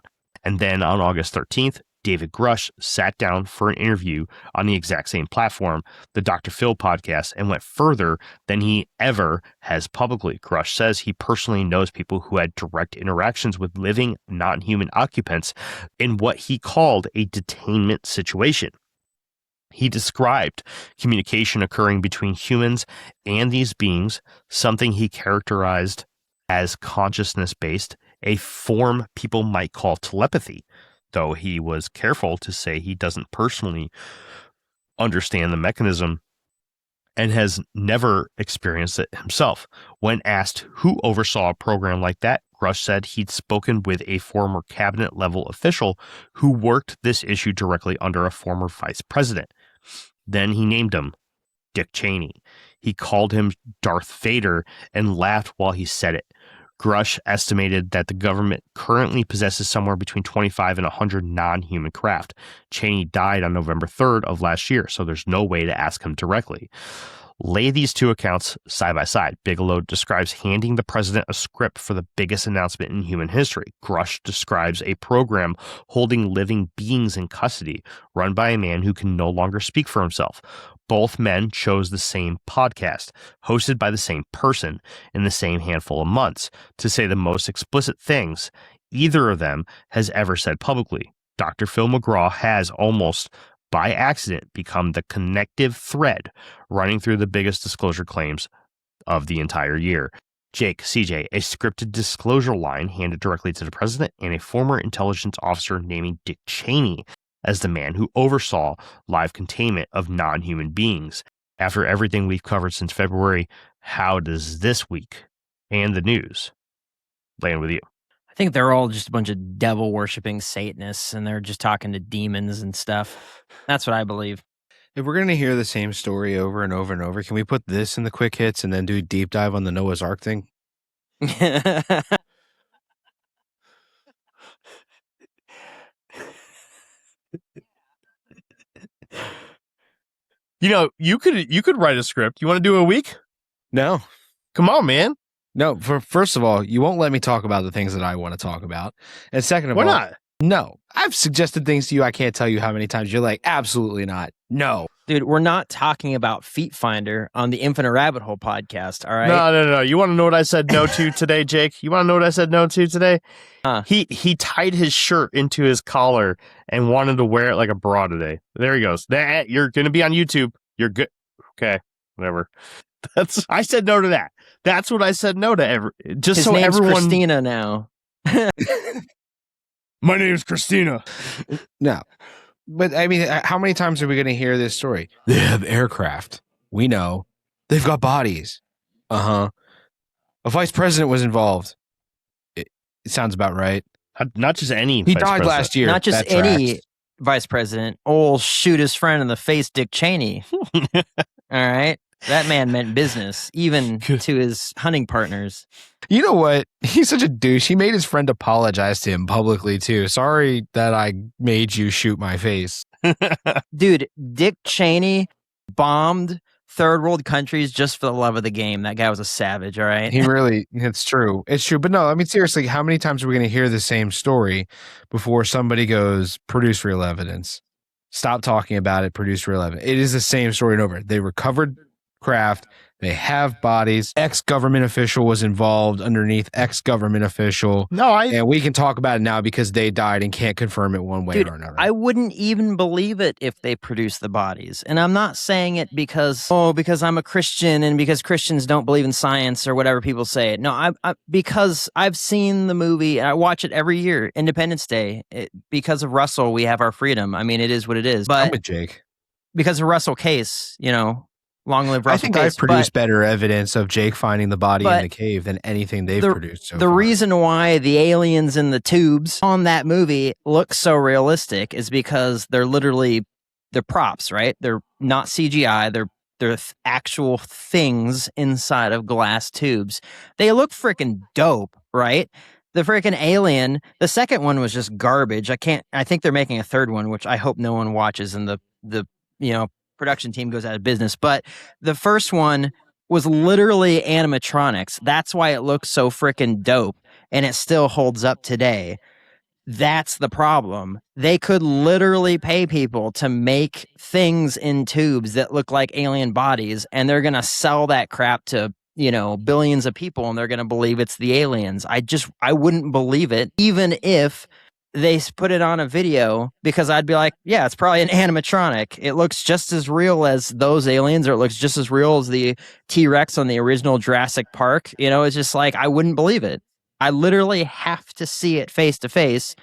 And then on August 13th, David Grush sat down for an interview on the exact same platform, the Dr. Phil podcast, and went further than he ever has publicly. Grush says he personally knows people who had direct interactions with living, non-human occupants in what he called a detainment situation. He described communication occurring between humans and these beings, something he characterized as consciousness-based, a form people might call telepathy, though he was careful to say he doesn't personally understand the mechanism and has never experienced it himself. When asked who oversaw a program like that, Grush said he'd spoken with a former cabinet-level official who worked this issue directly under a former vice president. Then he named him Dick Cheney. He called him Darth Vader and laughed while he said it. Grush estimated that the government currently possesses somewhere between 25 and 100 non-human craft. Cheney died on November 3rd of last year, so there's no way to ask him directly. Lay these two accounts side by side. Bigelow describes handing the president a script for the biggest announcement in human history. Grush describes a program holding living beings in custody, run by a man who can no longer speak for himself. Both men chose the same podcast, hosted by the same person in the same handful of months, to say the most explicit things either of them has ever said publicly. Dr. Phil McGraw has almost by accident become the connective thread running through the biggest disclosure claims of the entire year. Jake, CJ, a scripted disclosure line handed directly to the president, and a former intelligence officer naming Dick Cheney as the man who oversaw live containment of non-human beings. After everything we've covered since February, how does this week and the news land with you? I think they're all just a bunch of devil-worshipping Satanists, and they're just talking to demons and stuff. That's what I believe. If we're going to hear the same story over and over and over, can we put this in the quick hits and then do a deep dive on the Noah's Ark thing? You know, you could write a script. You want to do a week? No. Come on, man. No, first of all, you won't let me talk about the things that I want to talk about. And second of all, Why not? No. I've suggested things to you. I can't tell you how many times you're like, absolutely not. No. Dude, we're not talking about Feet Finder on the Infinite Rabbit Hole podcast, all right? No. You want to know what I said no to today, Jake? You want to know what I said no to today? He tied his shirt into his collar and wanted to wear it like a bra today. There he goes. That you're going to be on YouTube. You're good. Okay, whatever. I said no to that. That's what I said no to. Just His so name's everyone. Christina now. My name's Christina. No. But I mean, how many times are we going to hear this story? They have aircraft. We know. They've got bodies. A vice president was involved. It sounds about right. Not just any. He died last year. Not just any vice president. Old shoot his friend in the face, Dick Cheney. All right. That man meant business, even to his hunting partners. You know what? He's such a douche. He made his friend apologize to him publicly, too. Sorry that I made you shoot my face. Dude, Dick Cheney bombed third world countries just for the love of the game. That guy was a savage, all right? It's true. It's true. But no, I mean, seriously, how many times are we going to hear the same story before somebody goes, produce real evidence? Stop talking about it, produce real evidence. It is the same story and over. They recovered craft. They have bodies. Ex-government official was involved underneath ex-government official. And we can talk about it now because they died and can't confirm it one way or another. I wouldn't even believe it if they produced the bodies. And I'm not saying it because I'm a Christian and because Christians don't believe in science or whatever people say. No, because I've seen the movie and I watch it every year, Independence Day. Because of Russell, we have our freedom. I mean, it is what it is. But I'm with Jake. Because of Russell Case, long live Russell I think Case. I've produced better evidence of Jake finding the body in the cave than anything they've produced so far. The reason why the aliens in the tubes on that movie look so realistic is because they're props, right? They're not CGI. They're actual things inside of glass tubes. They look freaking dope, right? The freaking alien, the second one was just garbage. I think they're making a third one, which I hope no one watches and the production team goes out of business. But the first one was literally animatronics. That's why it looks so freaking dope. And it still holds up today. That's the problem. They could literally pay people to make things in tubes that look like alien bodies. And they're going to sell that crap to, billions of people. And they're going to believe it's the aliens. I wouldn't believe it, even if they put it on a video, because I'd be like, yeah, it's probably an animatronic. It looks just as real as those aliens, or it looks just as real as the T-Rex on the original Jurassic Park. It's just like, I wouldn't believe it. I literally have to see it face to face.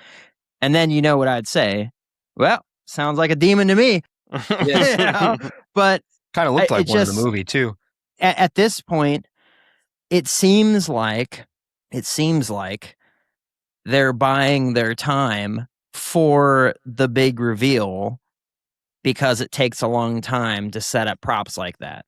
And then what I'd say? Well, sounds like a demon to me. But kind of looked like one in the movie too. At this point, it seems like they're buying their time for the big reveal because it takes a long time to set up props like that.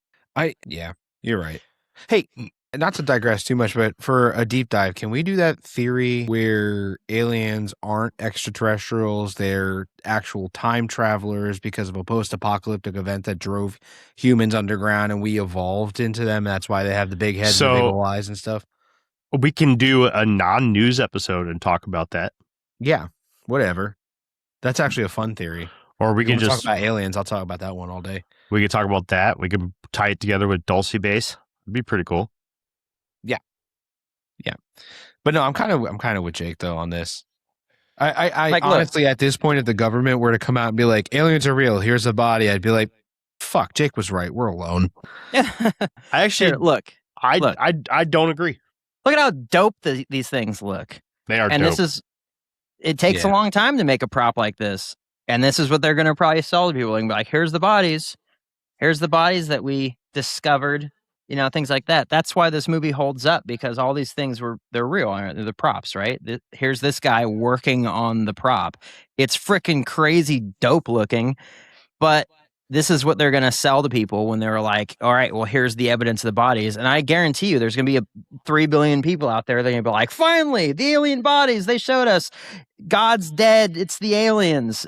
Yeah, you're right. Hey, not to digress too much, but for a deep dive, can we do that theory where aliens aren't extraterrestrials, they're actual time travelers because of a post-apocalyptic event that drove humans underground and we evolved into them? That's why they have the big heads and the big ol' eyes and stuff. We can do a non-news episode and talk about that. Yeah, whatever. That's actually a fun theory. Or we can just talk about aliens. I'll talk about that one all day. We could talk about that. We could tie it together with Dulce Base. It'd be pretty cool. Yeah. But no, I'm kind of with Jake though on this. I Like, honestly, look. at this point, if the government were to come out and be like, aliens are real, here's a body, I'd be like, fuck, Jake was right. We're alone. I actually look. I don't agree. Look at how dope these things look. They are And dope. it takes a long time to make a prop like this. And this is what they're going to probably sell to people. They can be like, here's the bodies. Here's the bodies that we discovered, things like that. That's why this movie holds up, because all these things they're real. They're the props, right? Here's this guy working on the prop. It's freaking crazy dope looking, but this is what they're going to sell to people when they're like, all right, well, here's the evidence of the bodies. And I guarantee you there's going to be 3 billion people out there. They're going to be like, finally, the alien bodies, they showed us. God's dead. It's the aliens.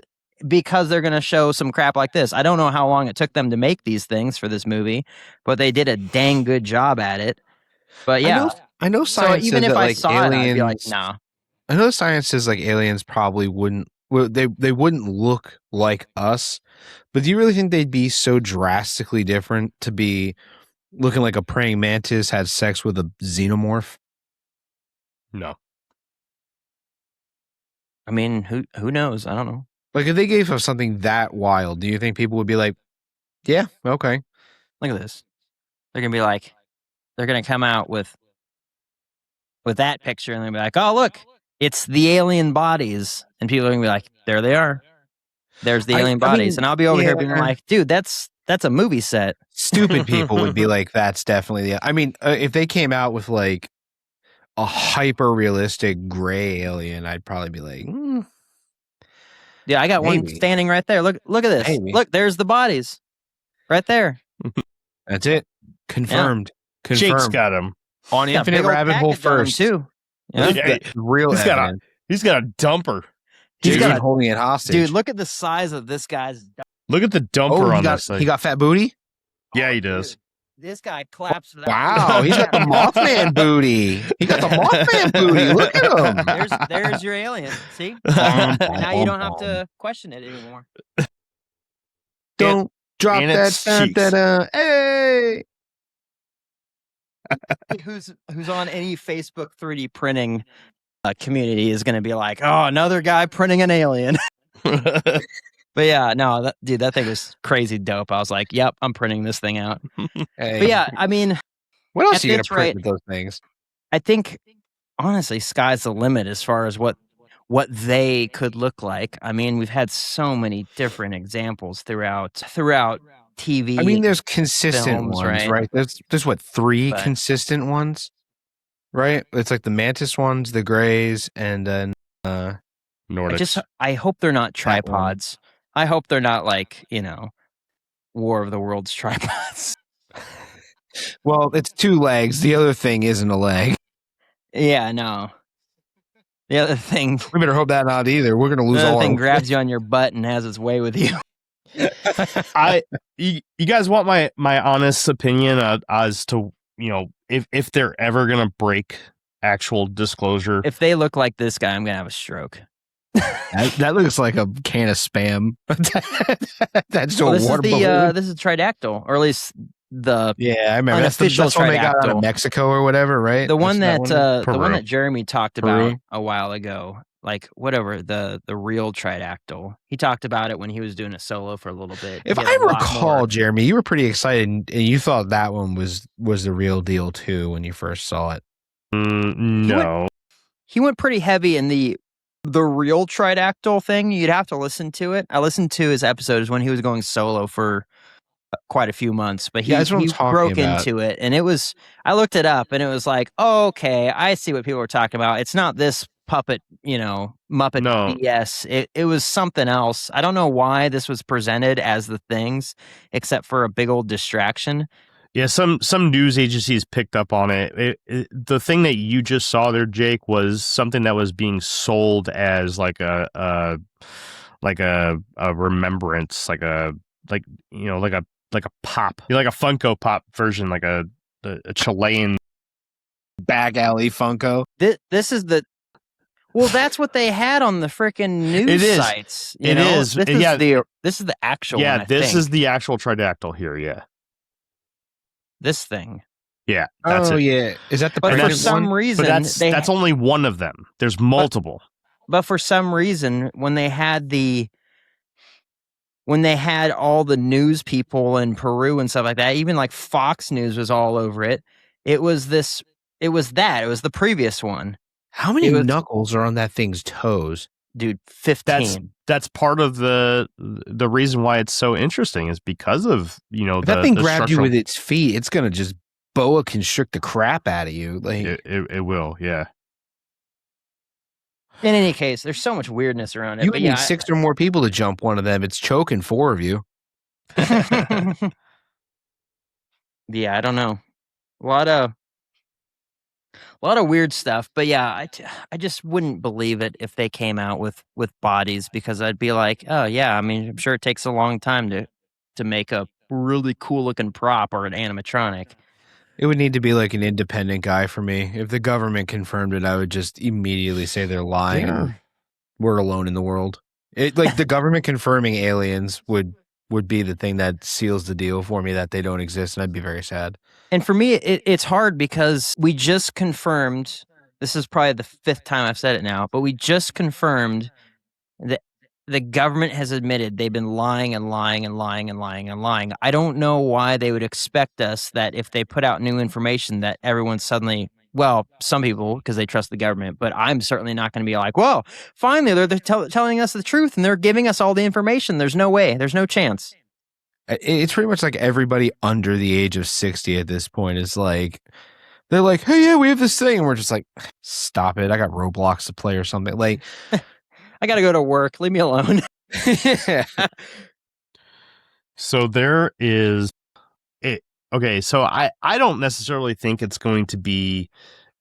Because they're going to show some crap like this. I don't know how long it took them to make these things for this movie, but they did a dang good job at it. But yeah, I know science. So even if I saw aliens, it, I'd be like, nah. I know science says like aliens probably wouldn't. Well, they wouldn't look like us. But do you really think they'd be so drastically different to be looking like a praying mantis had sex with a xenomorph? No. I mean, who knows? I don't know. Like, if they gave us something that wild, do you think people would be like, yeah, okay. Look at this. They're going to be like, they're going to come out with that picture and they'll be like, oh, look, it's the alien bodies. And people are going to be like, there they are. There's the alien bodies. And I'll be over here being like, dude, that's a movie set. Stupid people would be like, that's definitely the. I mean, if they came out with like a hyper realistic gray alien, I'd probably be like, yeah, I got one standing right there. Look at this. Maybe. Look, there's the bodies right there. That's it. Confirmed. Yeah. Jake's got him on Infinite Rabbit Hole first too. Yeah. Real. He's got a dumper. He's holding it hostage. Dude, look at the size of this guy's. Look at the dumper on this thing. He got fat booty. Yeah, he does. Dude, this guy claps. Wow, he's got the Mothman booty. He got the Mothman booty. Look at him. There's your alien. See? And now you don't have to question it anymore. Don't drop that. Hey. Who's on any Facebook 3D printing community is going to be like, oh, another guy printing an alien. But yeah, no, dude, that thing was crazy dope. I was like, yep, I'm printing this thing out. Hey. But yeah, I mean, what else are you going to print with those things? I think, honestly, sky's the limit as far as what they could look like. I mean, we've had so many different examples throughout TV. I mean, there's consistent films, ones, right? There's what, 3 consistent ones, right? It's like the mantis ones, the grays, and then Nordics. I hope they're not tripods. I hope they're not like, War of the Worlds tripods. Well, it's 2 legs. The other thing isn't a leg. Yeah, no. The other thing. We better hope that not either. We're going to lose all. The other thing grabs you on your butt and has its way with you. You guys want my honest opinion as to, if they're ever going to break actual disclosure? If they look like this guy, I'm going to have a stroke. That looks like a can of Spam. That's well, this is Tridactyl, or at least the I remember unofficial that's the one they got out Tridactyl. of Mexico or whatever, right? The one the one that Jeremy talked about Peru. a while ago, like whatever the real Tridactyl. He talked about it when he was doing a solo for a little bit. If I recall, Jeremy, you were pretty excited and you thought that one was the real deal too when you first saw it. No, he went pretty heavy in the real Tridactyl thing. You'd have to listen to it. I listened to his episodes when he was going solo for quite a few months, but he broke into it, and it was. I looked it up, and it was like, oh, okay, I see what people were talking about. It's not this puppet, Muppet BS. It was something else. I don't know why this was presented as the things, except for a big old distraction. Yeah, some news agencies picked up on it. The thing that you just saw there, Jake, was something that was being sold as like a remembrance, like a pop, like a Funko Pop version, like a Chilean Back alley Funko. This is the well, that's what they had on the freaking news sites. It is. This is the actual one. This is the actual tridactyl here. Yeah. This thing. Yeah. That's it. Yeah. Is that the But for pregnant some one? reason, that's only one of them. There's multiple. But for some reason, when they had all the news people in Peru and stuff like that, even like Fox News was all over it. It was the previous one. How many knuckles are on that thing's toes? Dude, 15. That's part of the reason why it's so interesting is because of, if that thing grabbed you with its feet, it's going to just boa constrict the crap out of you. Like it will, yeah. In any case, there's so much weirdness around it. You need 6 or more people to jump one of them. It's choking 4 of you. Yeah, I don't know. A lot of weird stuff, but yeah, I just wouldn't believe it if they came out with bodies, because I'd be like, oh yeah, I mean, I'm sure it takes a long time to make a really cool looking prop or an animatronic. It would need to be like an independent guy for me. If the government confirmed it, I would just immediately say they're lying. Yeah. We're alone in the world. Like the government confirming aliens would be the thing that seals the deal for me that they don't exist, and I'd be very sad. And for me, it's hard because we just confirmed, this is probably the 5th time I've said it now, but we just confirmed that the government has admitted they've been lying and lying and lying and lying and lying. I don't know why they would expect us that if they put out new information that everyone suddenly, well, some people, because they trust the government, but I'm certainly not going to be like, well, finally, they're telling us the truth and they're giving us all the information. There's no way. There's no chance. It's pretty much like everybody under the age of 60 at this point is like, they're like, hey, yeah, we have this thing. And we're just like, stop it. I got Roblox to play or something. Like, I got to go to work. Leave me alone. So there is it. Okay. So I don't necessarily think it's going to be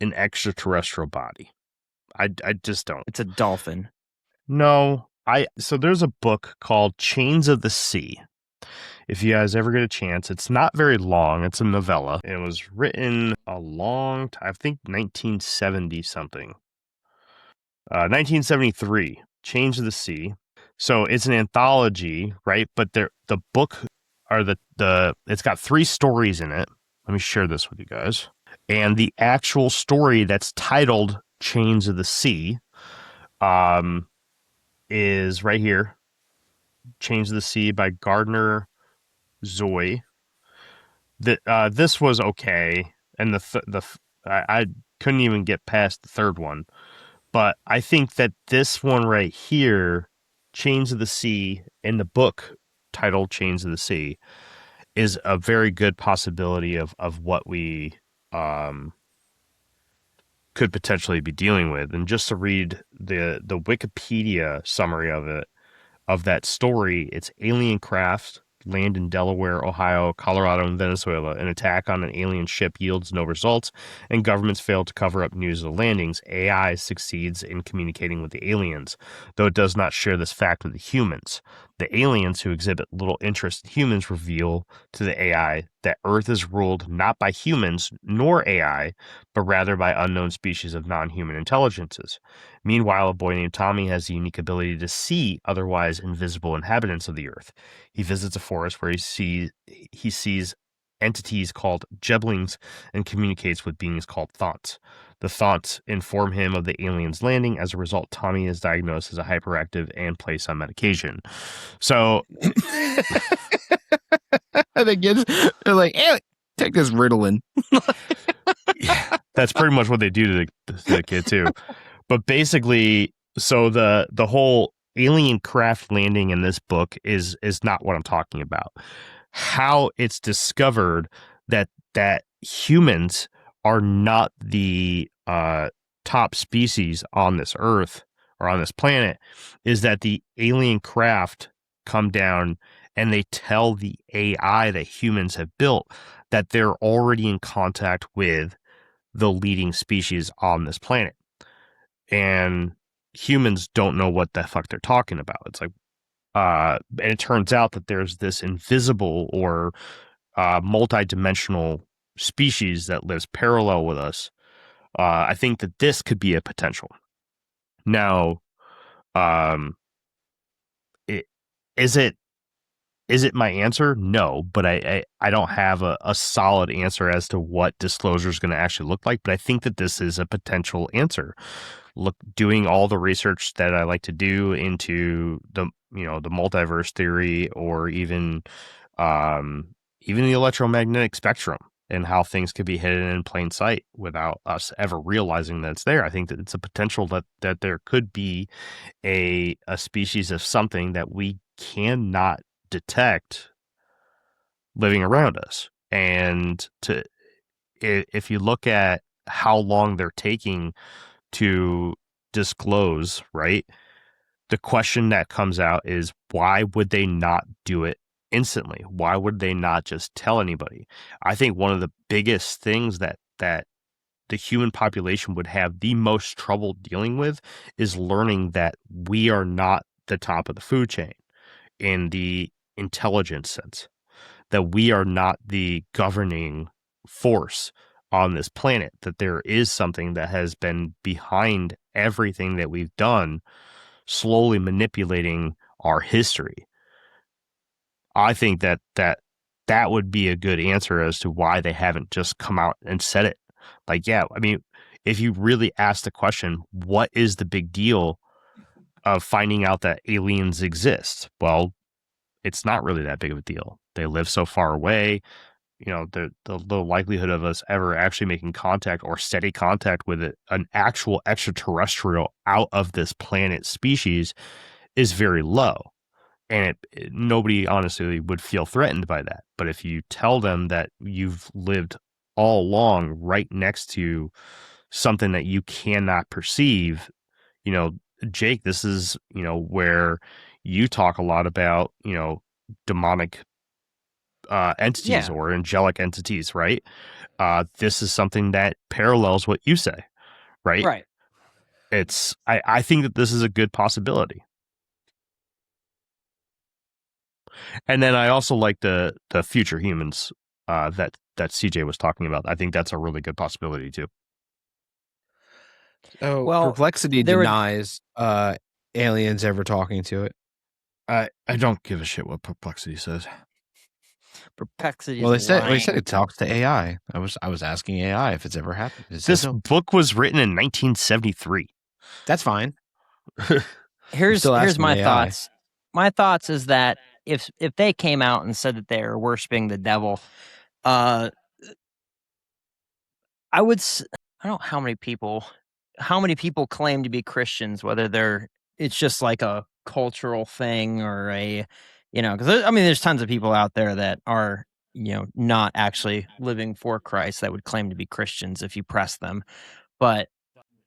an extraterrestrial body. I just don't. It's a dolphin. No, so there's a book called Chains of the Sea. If you guys ever get a chance, it's not very long. It's a novella. It was written a long time, I think 1970 something. 1973, Chains of the Sea. So it's an anthology, right? But the book, or it's got 3 stories in it. Let me share this with you guys. And the actual story that's titled Chains of the Sea is right here. Chains of the Sea by Gardner Zoe. This was okay, and I couldn't even get past the 3rd one, but I think that this one right here, Chains of the Sea, in the book titled Chains of the Sea, is a very good possibility of what we could potentially be dealing with. And just to read the Wikipedia summary of that story, it's alien craft land in Delaware, Ohio, Colorado, and Venezuela. An attack on an alien ship yields no results, and governments fail to cover up news of the landings. AI succeeds in communicating with the aliens, though it does not share this fact with the humans. The aliens, who exhibit little interest in humans, reveal to the AI that Earth is ruled not by humans nor AI, but rather by unknown species of non-human intelligences. Meanwhile, a boy named Tommy has the unique ability to see otherwise invisible inhabitants of the Earth. He visits a forest where he sees entities called jeblings and communicates with beings called thoughts. The thoughts inform him of the aliens' landing. As a result, Tommy is diagnosed as a hyperactive and placed on medication. So they're like, hey, take this Ritalin. Yeah, that's pretty much what they do to the kid too. But basically, so the whole alien craft landing in this book is not what I'm talking about. How it's discovered that humans are not the top species on this Earth or on this planet is that the alien craft come down and they tell the AI that humans have built that they're already in contact with the leading species on this planet. And humans don't know what the fuck they're talking about. It's like, and it turns out that there's this invisible or multi-dimensional species that lives parallel with us. I think that this could be a potential. Now, is it my answer? No, but I don't have a solid answer as to what disclosure is going to actually look like. But I think that this is a potential answer. Doing all the research that I like to do into the multiverse theory, or even the electromagnetic spectrum, and how things could be hidden in plain sight without us ever realizing that it's there. I think that it's a potential that there could be a species of something that we cannot detect living around us. And if you look at how long they're taking to disclose, right? The question that comes out is, why would they not do it instantly? Why would they not just tell anybody? I think one of the biggest things that the human population would have the most trouble dealing with is learning that we are not the top of the food chain in the intelligence sense, that we are not the governing force on this planet, that there is something that has been behind everything that we've done, slowly manipulating our history. I think that would be a good answer as to why they haven't just come out and said it. Like, yeah, I mean, if you really ask the question, what is the big deal of finding out that aliens exist? Well, it's not really that big of a deal. They live so far away. The likelihood of us ever actually making contact or steady contact with an actual extraterrestrial out of this planet species is very low. And nobody honestly would feel threatened by that. But if you tell them that you've lived all along right next to something that you cannot perceive, Jake, this is, where you talk a lot about, demonic entities or angelic entities, right? This is something that parallels what you say, right? Right. I think that this is a good possibility. And then I also like the future humans that CJ was talking about. I think that's a really good possibility too. Oh, Well, Perplexity denies aliens ever talking to it. I don't give a shit what Perplexity says. Perplexity. Well, they said it talks to AI. I was asking AI if it's ever happened. This book was written in 1973. That's fine. Here's my thoughts. My thoughts is that if they came out and said that they're worshiping the devil, I don't know how many people claim to be Christians, whether it's just like a cultural thing or because there's tons of people out there that are, not actually living for Christ that would claim to be Christians if you press them. But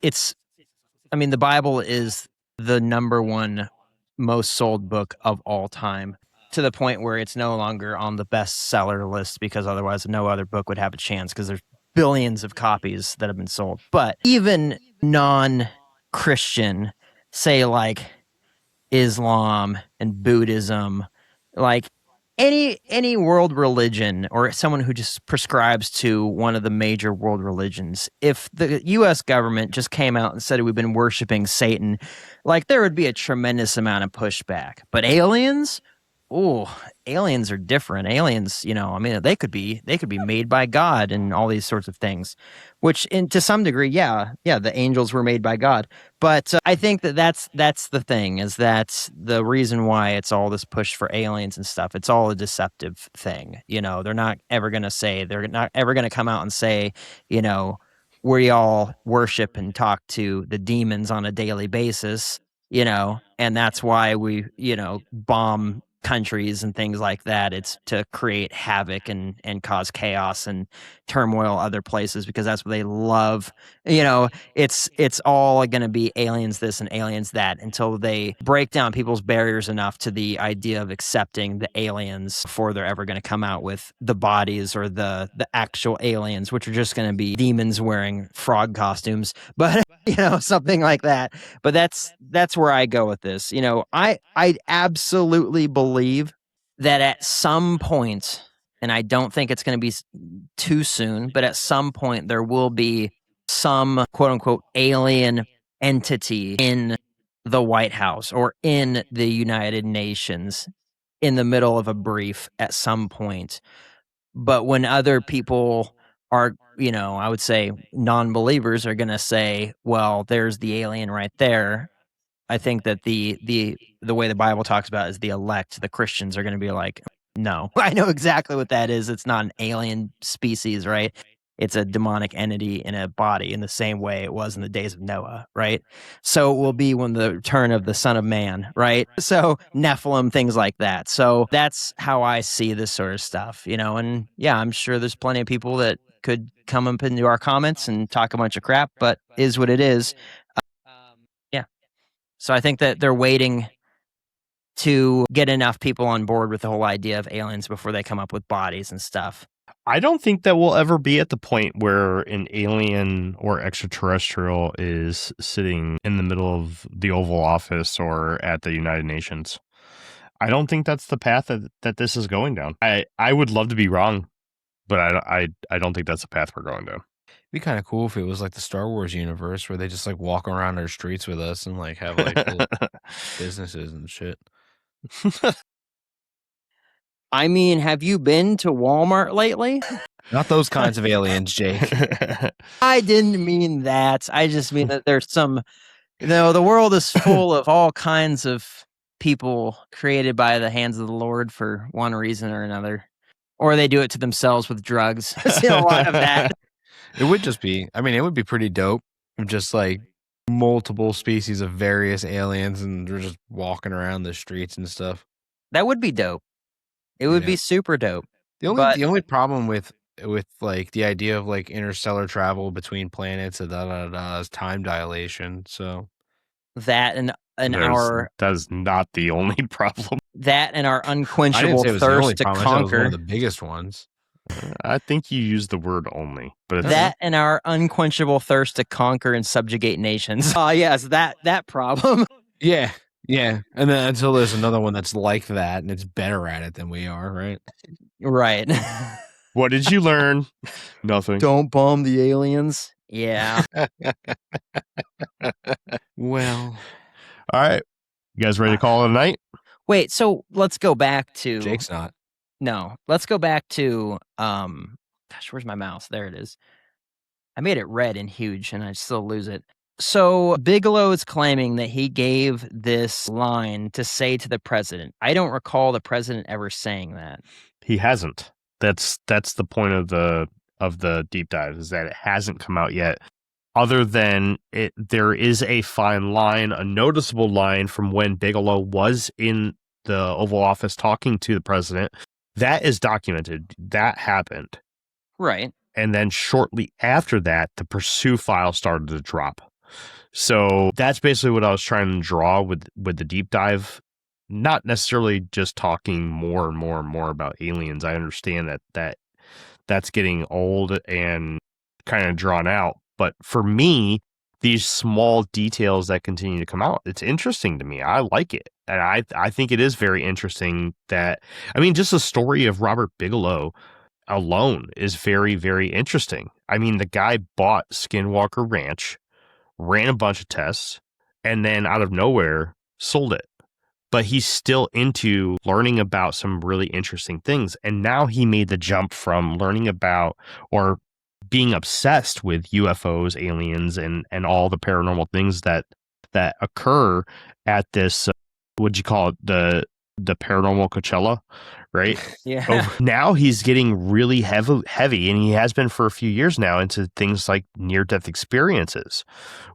the Bible is the number one most sold book of all time, to the point where it's no longer on the bestseller list, because otherwise no other book would have a chance, because there's billions of copies that have been sold. But even non-Christian, say like Islam and Buddhism, like any world religion, or someone who just prescribes to one of the major world religions, if the U.S. government just came out and said we've been worshiping Satan, like there would be a tremendous amount of pushback. But aliens, aliens are different. Aliens, they could be made by God and all these sorts of things, which to some degree, the angels were made by God. But I think that's the thing, is that the reason why it's all this push for aliens and stuff, it's all a deceptive thing. They're not ever going to come out and say, we all worship and talk to the demons on a daily basis, and that's why we, bomb countries and things like that. It's to create havoc and cause chaos and turmoil other places because that's what they love. It's all going to be aliens this and aliens that until they break down people's barriers enough to the idea of accepting the aliens before they're ever going to come out with the bodies or the actual aliens, which are just going to be demons wearing frog costumes. But something like that. But that's where I go with this. I absolutely believe that at some point, and I don't think it's going to be too soon, but at some point there will be some quote unquote alien entity in the White House or in the United Nations in the middle of a brief at some point. But when other people are, I would say non-believers are going to say, well, there's the alien right there. I think that the way the Bible talks about it is the elect, the Christians are going to be like, no, I know exactly what that is. It's not an alien species, right? It's a demonic entity in a body in the same way it was in the days of Noah, right? So it will be when the return of the Son of Man, right? So Nephilim, things like that. So that's how I see this sort of stuff, and yeah, I'm sure there's plenty of people that could come up into our comments and talk a bunch of crap, but is what it is. Yeah. So I think that they're waiting to get enough people on board with the whole idea of aliens before they come up with bodies and stuff. I don't think that we'll ever be at the point where an alien or extraterrestrial is sitting in the middle of the Oval Office or at the United Nations. I don't think that's the path that this is going down. I would love to be wrong, but I don't think that's the path we're going down. It'd be kind of cool if it was like the Star Wars universe where they just like walk around our streets with us and like have like little businesses and shit. I mean, have you been to Walmart lately? Not those kinds of aliens, Jake. I didn't mean that. I just mean that there's some, the world is full of all kinds of people created by the hands of the Lord for one reason or another. Or they do it to themselves with drugs. I've seen a lot of that. It would just be, it would be pretty dope. Just like multiple species of various aliens and they're just walking around the streets and stuff. That would be dope. It would be super dope. The only problem with like the idea of like interstellar travel between planets is time dilation. So that and our that is not the only problem. That and our unquenchable thirst to conquer. It was one of the biggest ones. I think you used the word only, but that and our unquenchable thirst to conquer and subjugate nations. Yes, that problem. Yeah. Yeah, and then until there's another one that's like that and it's better at it than we are, right? Right. What did you learn? Nothing. Don't bomb the aliens. Yeah. Well. All right. You guys ready to call it a night? Wait, so let's go back to... Jake's not. No, let's go back to... Gosh, where's my mouse? There it is. I made it red and huge and I still lose it. So Bigelow is claiming that he gave this line to say to the president. I don't recall the president ever saying that. He hasn't. That's the point of the deep dive, is that it hasn't come out yet. Other than it, there is a fine line, a noticeable line from when Bigelow was in the Oval Office talking to the president. That is documented. That happened. Right. And then shortly after that, the Pursue file started to drop. So that's basically what I was trying to draw with the deep dive. Not necessarily just talking more and more and more about aliens. I understand that's getting old and kind of drawn out. But for me, these small details that continue to come out, it's interesting to me. I like it. And I think it is very interesting that, just the story of Robert Bigelow alone is very, very interesting. The guy bought Skinwalker Ranch, ran a bunch of tests, and then out of nowhere sold it. But he's still into learning about some really interesting things. And now he made the jump from learning about or being obsessed with UFOs, aliens, and all the paranormal things that occur at this, what'd you call it? the paranormal Coachella, right? Yeah. Now he's getting really heavy, and he has been for a few years now, into things like near-death experiences,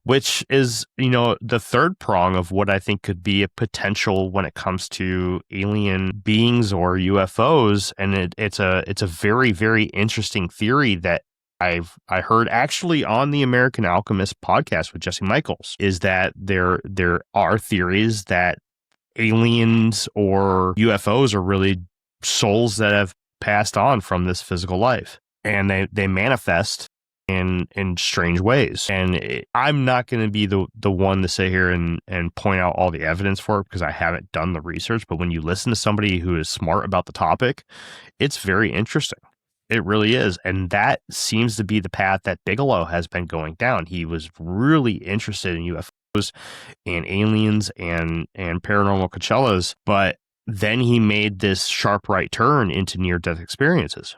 which is, the third prong of what I think could be a potential when it comes to alien beings or UFOs. And it's a very, very interesting theory that I heard actually on the American Alchemist podcast with Jesse Michaels, is that there are theories that aliens or UFOs are really souls that have passed on from this physical life, and they manifest in strange ways. And I'm not going to be the one to sit here and point out all the evidence for it, because I haven't done the research. But when you listen to somebody who is smart about the topic, it's very interesting. It really is. And that seems to be the path that Bigelow has been going down. He was really interested in UFOs and aliens and paranormal Coachellas, but then he made this sharp right turn into near-death experiences.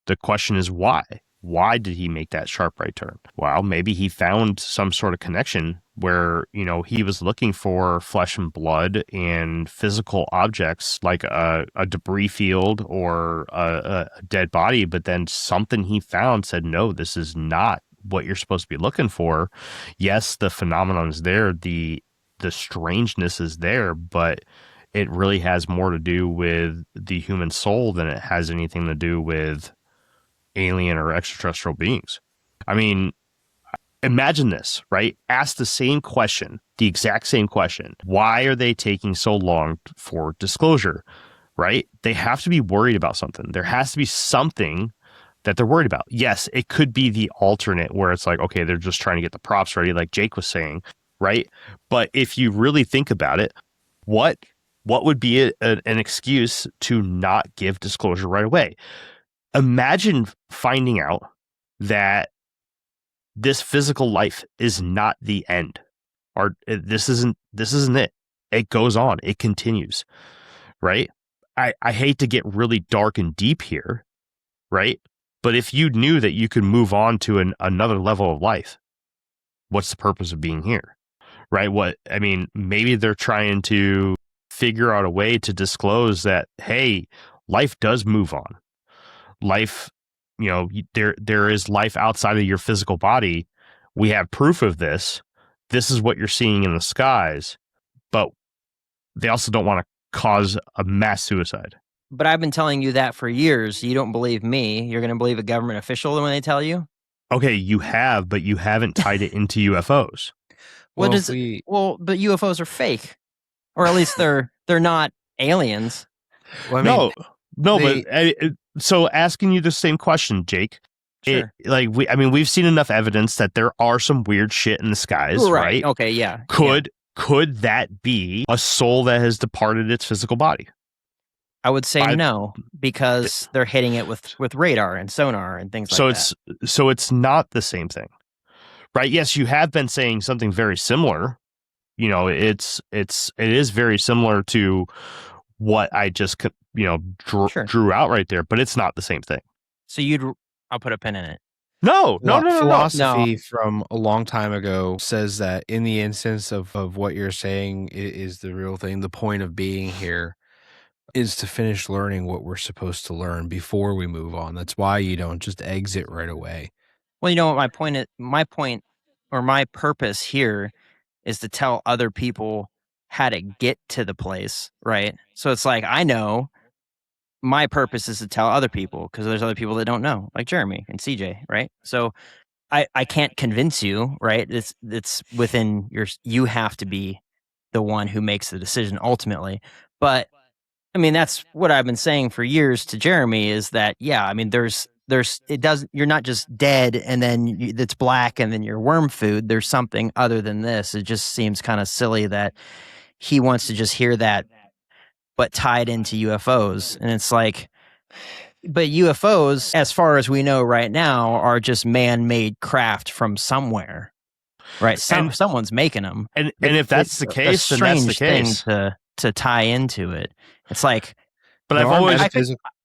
The question is why? Why did he make that sharp right turn? Well, maybe he found some sort of connection where, he was looking for flesh and blood and physical objects like a debris field or a dead body, but then something he found said, no, this is not what you're supposed to be looking for. Yes, the phenomenon is there, the strangeness is there, but it really has more to do with the human soul than it has anything to do with alien or extraterrestrial beings. I mean, imagine this, right? Ask the same question, the exact same question. Why are they taking so long for disclosure, right? They have to be worried about something. There has to be something that they're worried about. Yes, it could be the alternate where it's like, okay, they're just trying to get the props ready, like Jake was saying, right? But if you really think about it, what would be an excuse to not give disclosure right away? Imagine finding out that this physical life is not the end, or this isn't it. It goes on. It continues, right? I hate to get really dark and deep here, right? But if you knew that you could move on to another level of life, what's the purpose of being here, right? Maybe they're trying to figure out a way to disclose that, hey, life does move on. Life, there is life outside of your physical body. We have proof of this. This is what you're seeing in the skies. But they also don't want to cause a mass suicide. But I've been telling you that for years. You don't believe me. You're going to believe a government official when they tell you? Okay, you have, but you haven't tied it into UFOs. But UFOs are fake. Or at least they're not aliens. Well, so asking you the same question, Jake. Sure. We've seen enough evidence that there are some weird shit in the skies, right? Okay, yeah. Could that be a soul that has departed its physical body? I would say no, because they're hitting it with radar and sonar and things like that. So it's not the same thing, right? Yes, you have been saying something very similar. It is very similar to what I just drew out right there, but it's not the same thing. So I'll put a pin in it. No. Philosophy from a long time ago says that in the instance of what you're saying is the real thing. The point of being here is to finish learning what we're supposed to learn before we move on. That's why you don't just exit right away. Well, you know what my point or my purpose here is to tell other people how to get to the place, right? So it's like, I know my purpose is to tell other people because there's other people that don't know, like Jeremy and CJ, right? So I can't convince you, right? It's within you have to be the one who makes the decision ultimately. But I mean, that's what I've been saying for years to Jeremy is that, yeah, I mean, you're not just dead and then it's black and then you're worm food. There's something other than this. It just seems kind of silly that he wants to just hear that, but tied into UFOs. And it's like, but UFOs, as far as we know right now, are just man-made craft from somewhere, right? Someone's making them. And if that's the case, then that's the case. Thing to tie into it. It's like, but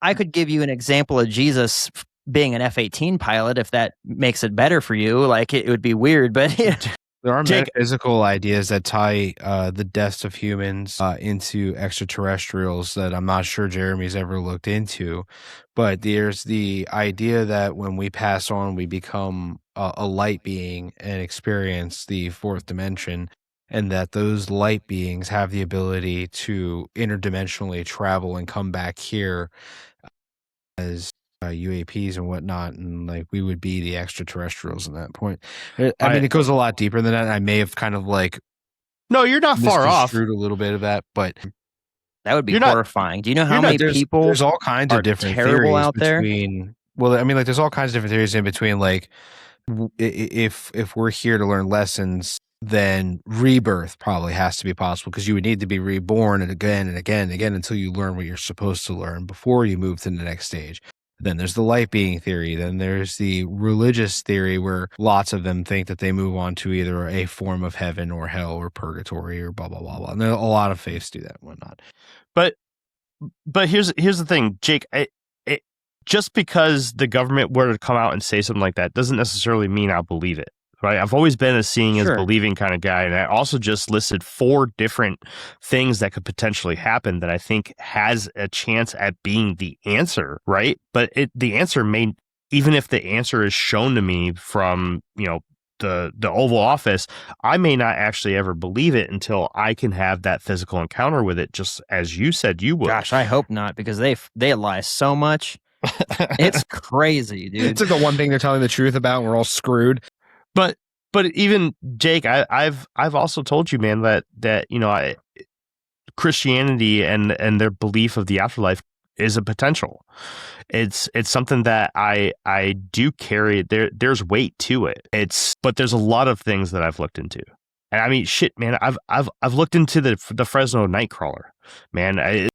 I could give you an example of Jesus being an F-18 pilot if that makes it better for you. Like it would be weird, but There are Jake- metaphysical ideas that tie the deaths of humans into extraterrestrials that I'm not sure Jeremy's ever looked into. But there's the idea that when we pass on, we become a light being and experience the fourth dimension, and that those light beings have the ability to interdimensionally travel and come back here as UAPs and whatnot, and like we would be the extraterrestrials in that point. I mean, it goes a lot deeper than that. I may have kind of like No, you're not far off. misconstrued a little bit of that, but That would be You're not- horrifying. Do you know how many people there's all kinds are of different terrible theories out there? between. Well, I mean, like there's all kinds of different theories in between. Like, if we're here to learn lessons, then rebirth probably has to be possible because you would need to be reborn and again and again and again until you learn what you're supposed to learn before you move to the next stage. Then there's the light being theory. Then there's the religious theory where lots of them think that they move on to either a form of heaven or hell or purgatory or blah, blah, blah, blah. And there are a lot of faiths do that and whatnot. But here's the thing, Jake. Just because the government were to come out and say something like that doesn't necessarily mean I'll believe it. Right? I've always been a seeing as believing kind of guy, and I also just listed 4 different things that could potentially happen that I think has a chance at being the answer, right? But the answer may, even if the answer is shown to me from the Oval Office, I may not actually ever believe it until I can have that physical encounter with it, just as you said you would. Gosh, I hope not, because they lie so much. It's crazy, dude. It's like the one thing they're telling the truth about, and we're all screwed. But even Jake, I've also told you, man, that Christianity and their belief of the afterlife is a potential. It's something that I do carry. There's weight to it. But there's a lot of things that I've looked into, and I mean, shit, man. I've looked into the Fresno Nightcrawler, man.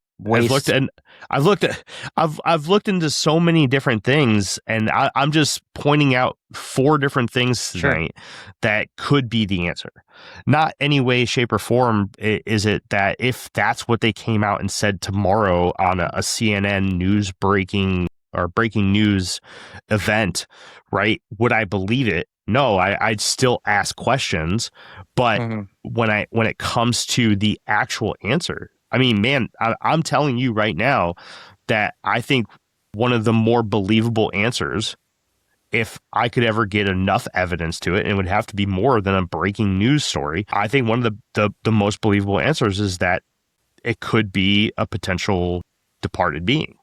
I've looked into so many different things, and I'm just pointing out 4 different things tonight that could be the answer. Not any way, shape, or form is it that if that's what they came out and said tomorrow on a CNN news breaking news event, right? Would I believe it? No, I'd still ask questions, but when it comes to the actual answer, I mean, man, I'm telling you right now that I think one of the more believable answers, if I could ever get enough evidence to it, and it would have to be more than a breaking news story, I think one of the most believable answers is that it could be a potential departed being,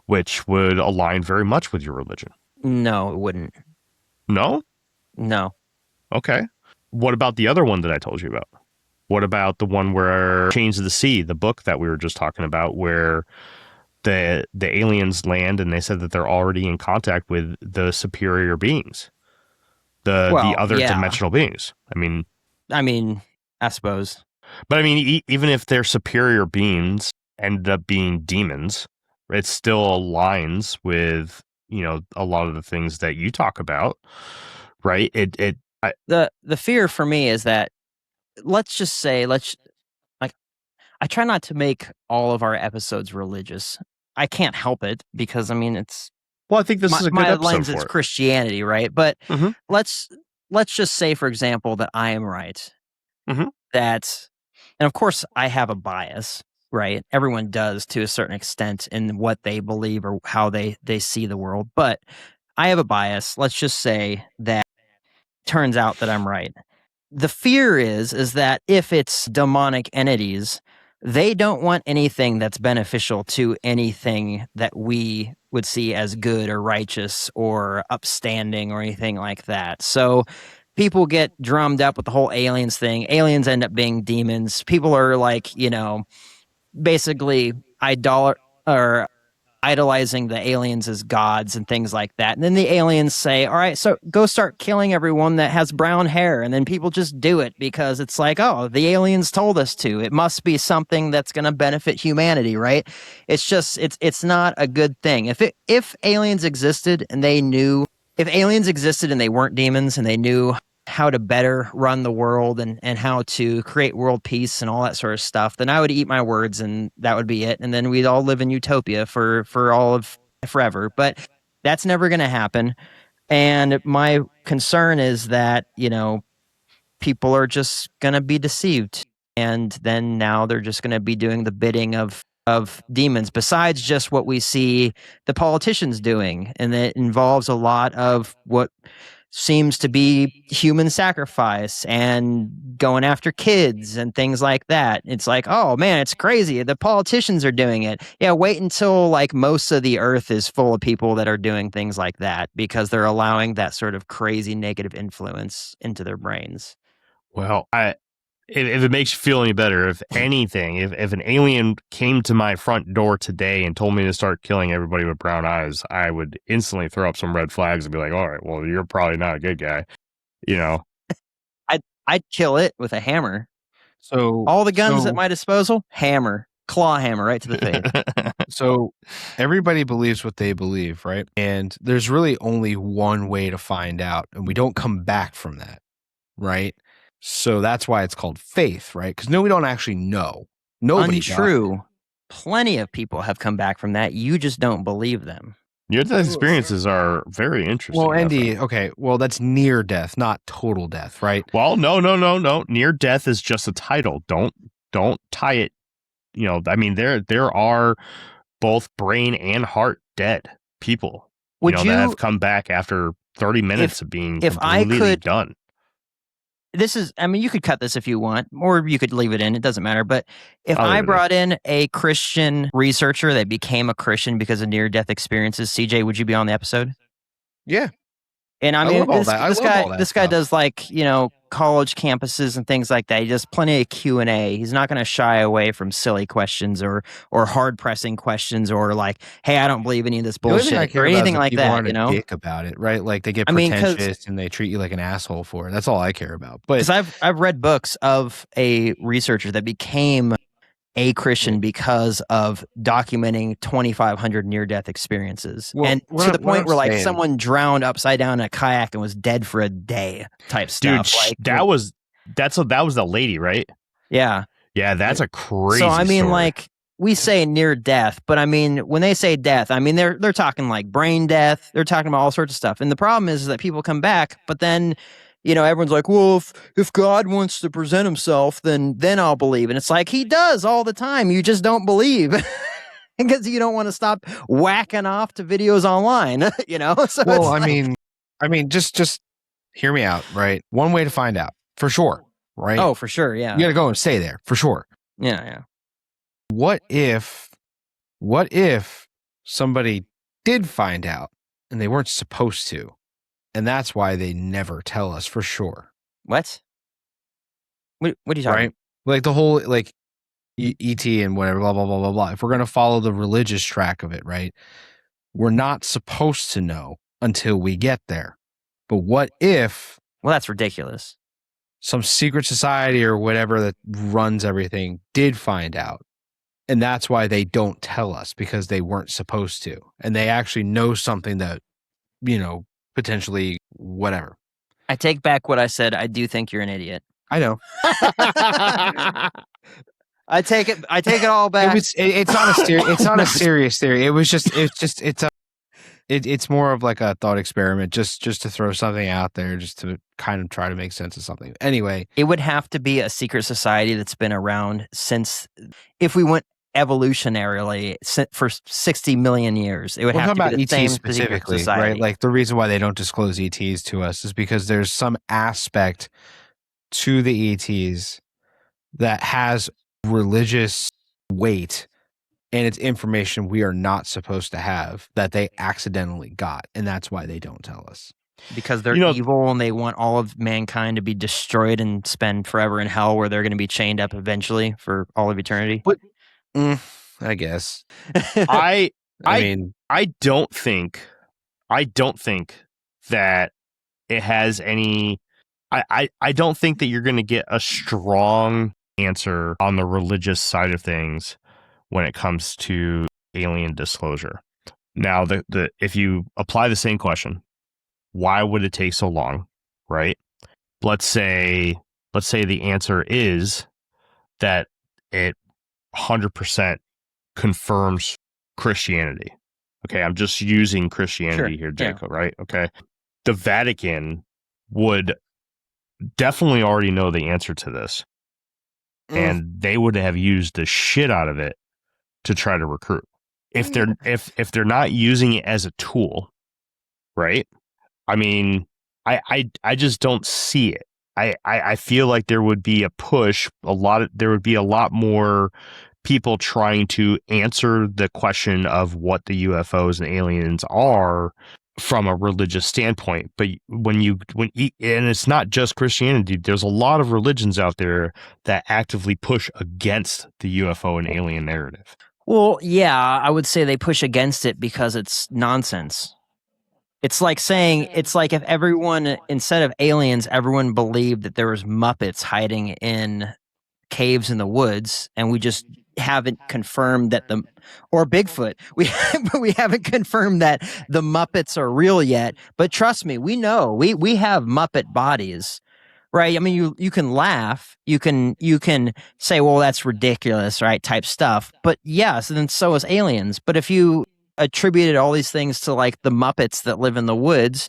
which would align very much with your religion. No, it wouldn't. No? No. Okay. What about the other one that I told you about? What about the one where Chains of the Sea, the book that we were just talking about, where the aliens land and they said that they're already in contact with the superior beings, the other dimensional beings? I mean, I suppose. But I mean, even if their superior beings ended up being demons, it still aligns with a lot of the things that you talk about, right? The fear for me is that, let's just say, I try not to make all of our episodes religious. I can't help it because, I mean, it's... Well, I think this is a good episode lens for is it. Christianity, right? But let's just say, for example, that I am right. That, and of course, I have a bias, right? Everyone does to a certain extent in what they believe or how they see the world. But I have a bias. Let's just say that turns out that I'm right. The fear is that if it's demonic entities, they don't want anything that's beneficial to anything that we would see as good or righteous or upstanding or anything like that. So people get drummed up with the whole aliens thing. Aliens end up being demons. People are like, basically idolizing the aliens as gods and things like that. And then the aliens say, all right, so go start killing everyone that has brown hair. And then people just do it because it's like, oh, the aliens told us to. It must be something that's going to benefit humanity, right? It's just, it's not a good thing. If aliens existed and they weren't demons and they knew how to better run the world and how to create world peace and all that sort of stuff, then I would eat my words and that would be it. And then we'd all live in utopia for all of forever. But that's never going to happen. And my concern is that, people are just going to be deceived. And then now they're just going to be doing the bidding of demons, besides just what we see the politicians doing. And it involves a lot of what seems to be human sacrifice and going after kids and things like that. It's like, oh man, it's crazy. The politicians are doing it. Yeah, wait until like most of the earth is full of people that are doing things like that, because they're allowing that sort of crazy negative influence into their brains. Well, if it makes you feel any better, if anything, if an alien came to my front door today and told me to start killing everybody with brown eyes, I would instantly throw up some red flags and be like, all right, well, you're probably not a good guy. You know, I'd kill it with a hammer. So All the guns at my disposal, hammer, claw hammer right to the face. So everybody believes what they believe, right? And there's really only one way to find out, and we don't come back from that, right? So that's why it's called faith, right? Because we don't actually know. Nobody Untrue. Plenty of people have come back from that. You just don't believe them. Your death experiences are very interesting. Well, Andy, okay, well, that's near death, not total death, right? Well, no. Near death is just a title. Don't tie it. You know, I mean, there are both brain and heart dead people. That have come back after 30 minutes of being completely done. This is, I mean, you could cut this if you want, or you could leave it in. It doesn't matter. But if I brought in a Christian researcher that became a Christian because of near-death experiences, CJ, would you be on the episode? Yeah. And I mean, this guy does like, college campuses and things like that. He does plenty of Q&A. He's not going to shy away from silly questions or hard pressing questions or like, hey, I don't believe any of this bullshit or anything like that. Dick about it, right? Like they get pretentious and they treat you like an asshole for it. That's all I care about. But because I've read books of a researcher that became a Christian because of documenting 2,500 near-death experiences, and to the point where like someone drowned upside down in a kayak and was dead for a day, type stuff. Dude, like, that was the lady, right? Yeah, that's a crazy. So I mean, story. like we say near death, but I mean when they say death, I mean they're talking like brain death. They're talking about all sorts of stuff, and the problem is that people come back, but then. Everyone's like, well, if God wants to present himself, then I'll believe. And it's like, he does all the time. You just don't believe because you don't want to stop whacking off to videos online, So well, I mean, just hear me out, right? One way to find out, for sure, right? Oh, for sure, yeah. You got to go and stay there, for sure. Yeah. What if somebody did find out and they weren't supposed to? And that's why they never tell us for sure. What are you talking about? Right? Like the whole like ET and whatever, blah, blah, blah, blah, blah. If we're going to follow the religious track of it, right? We're not supposed to know until we get there. But what if... Well, that's ridiculous. Some secret society or whatever that runs everything did find out. And that's why they don't tell us, because they weren't supposed to. And they actually know something that, potentially whatever. I take back what I said. I do think you're an idiot. I know. I take it all back. It's not a serious theory. It's more of like a thought experiment, just to throw something out there, just to kind of try to make sense of something. Anyway, it would have to be a secret society that's been around since, if we went evolutionarily for 60 million years, it would have to be the same specifically, society. Right? Like the reason why they don't disclose ETs to us is because there's some aspect to the ETs that has religious weight, and it's information we are not supposed to have that they accidentally got, and that's why they don't tell us. Because they're evil and they want all of mankind to be destroyed and spend forever in hell, where they're going to be chained up eventually for all of eternity. But I guess. I don't think that it has any. I don't think that you're going to get a strong answer on the religious side of things when it comes to alien disclosure. Now, if you apply the same question, why would it take so long? Right? Let's say the answer is that it 100% confirms Christianity. Okay, I'm just using Christianity here, Jacob, right? Okay. The Vatican would definitely already know the answer to this. And they would have used the shit out of it to try to recruit. If they're not using it as a tool, right? I mean, I just don't see it. I feel like there would be a push, there would be a lot more people trying to answer the question of what the UFOs and aliens are from a religious standpoint. But and it's not just Christianity, there's a lot of religions out there that actively push against the UFO and alien narrative. Well, yeah, I would say they push against it because it's nonsense. It's like saying, it's like if everyone, instead of aliens, everyone believed that there was Muppets hiding in caves in the woods, and we just haven't confirmed that or Bigfoot. We haven't confirmed that the Muppets are real yet. But trust me, we know we have Muppet bodies, right? I mean, you can laugh, you can say, well, that's ridiculous, right? Type stuff. But yes, and then so is aliens. But if you attributed all these things to like the Muppets that live in the woods,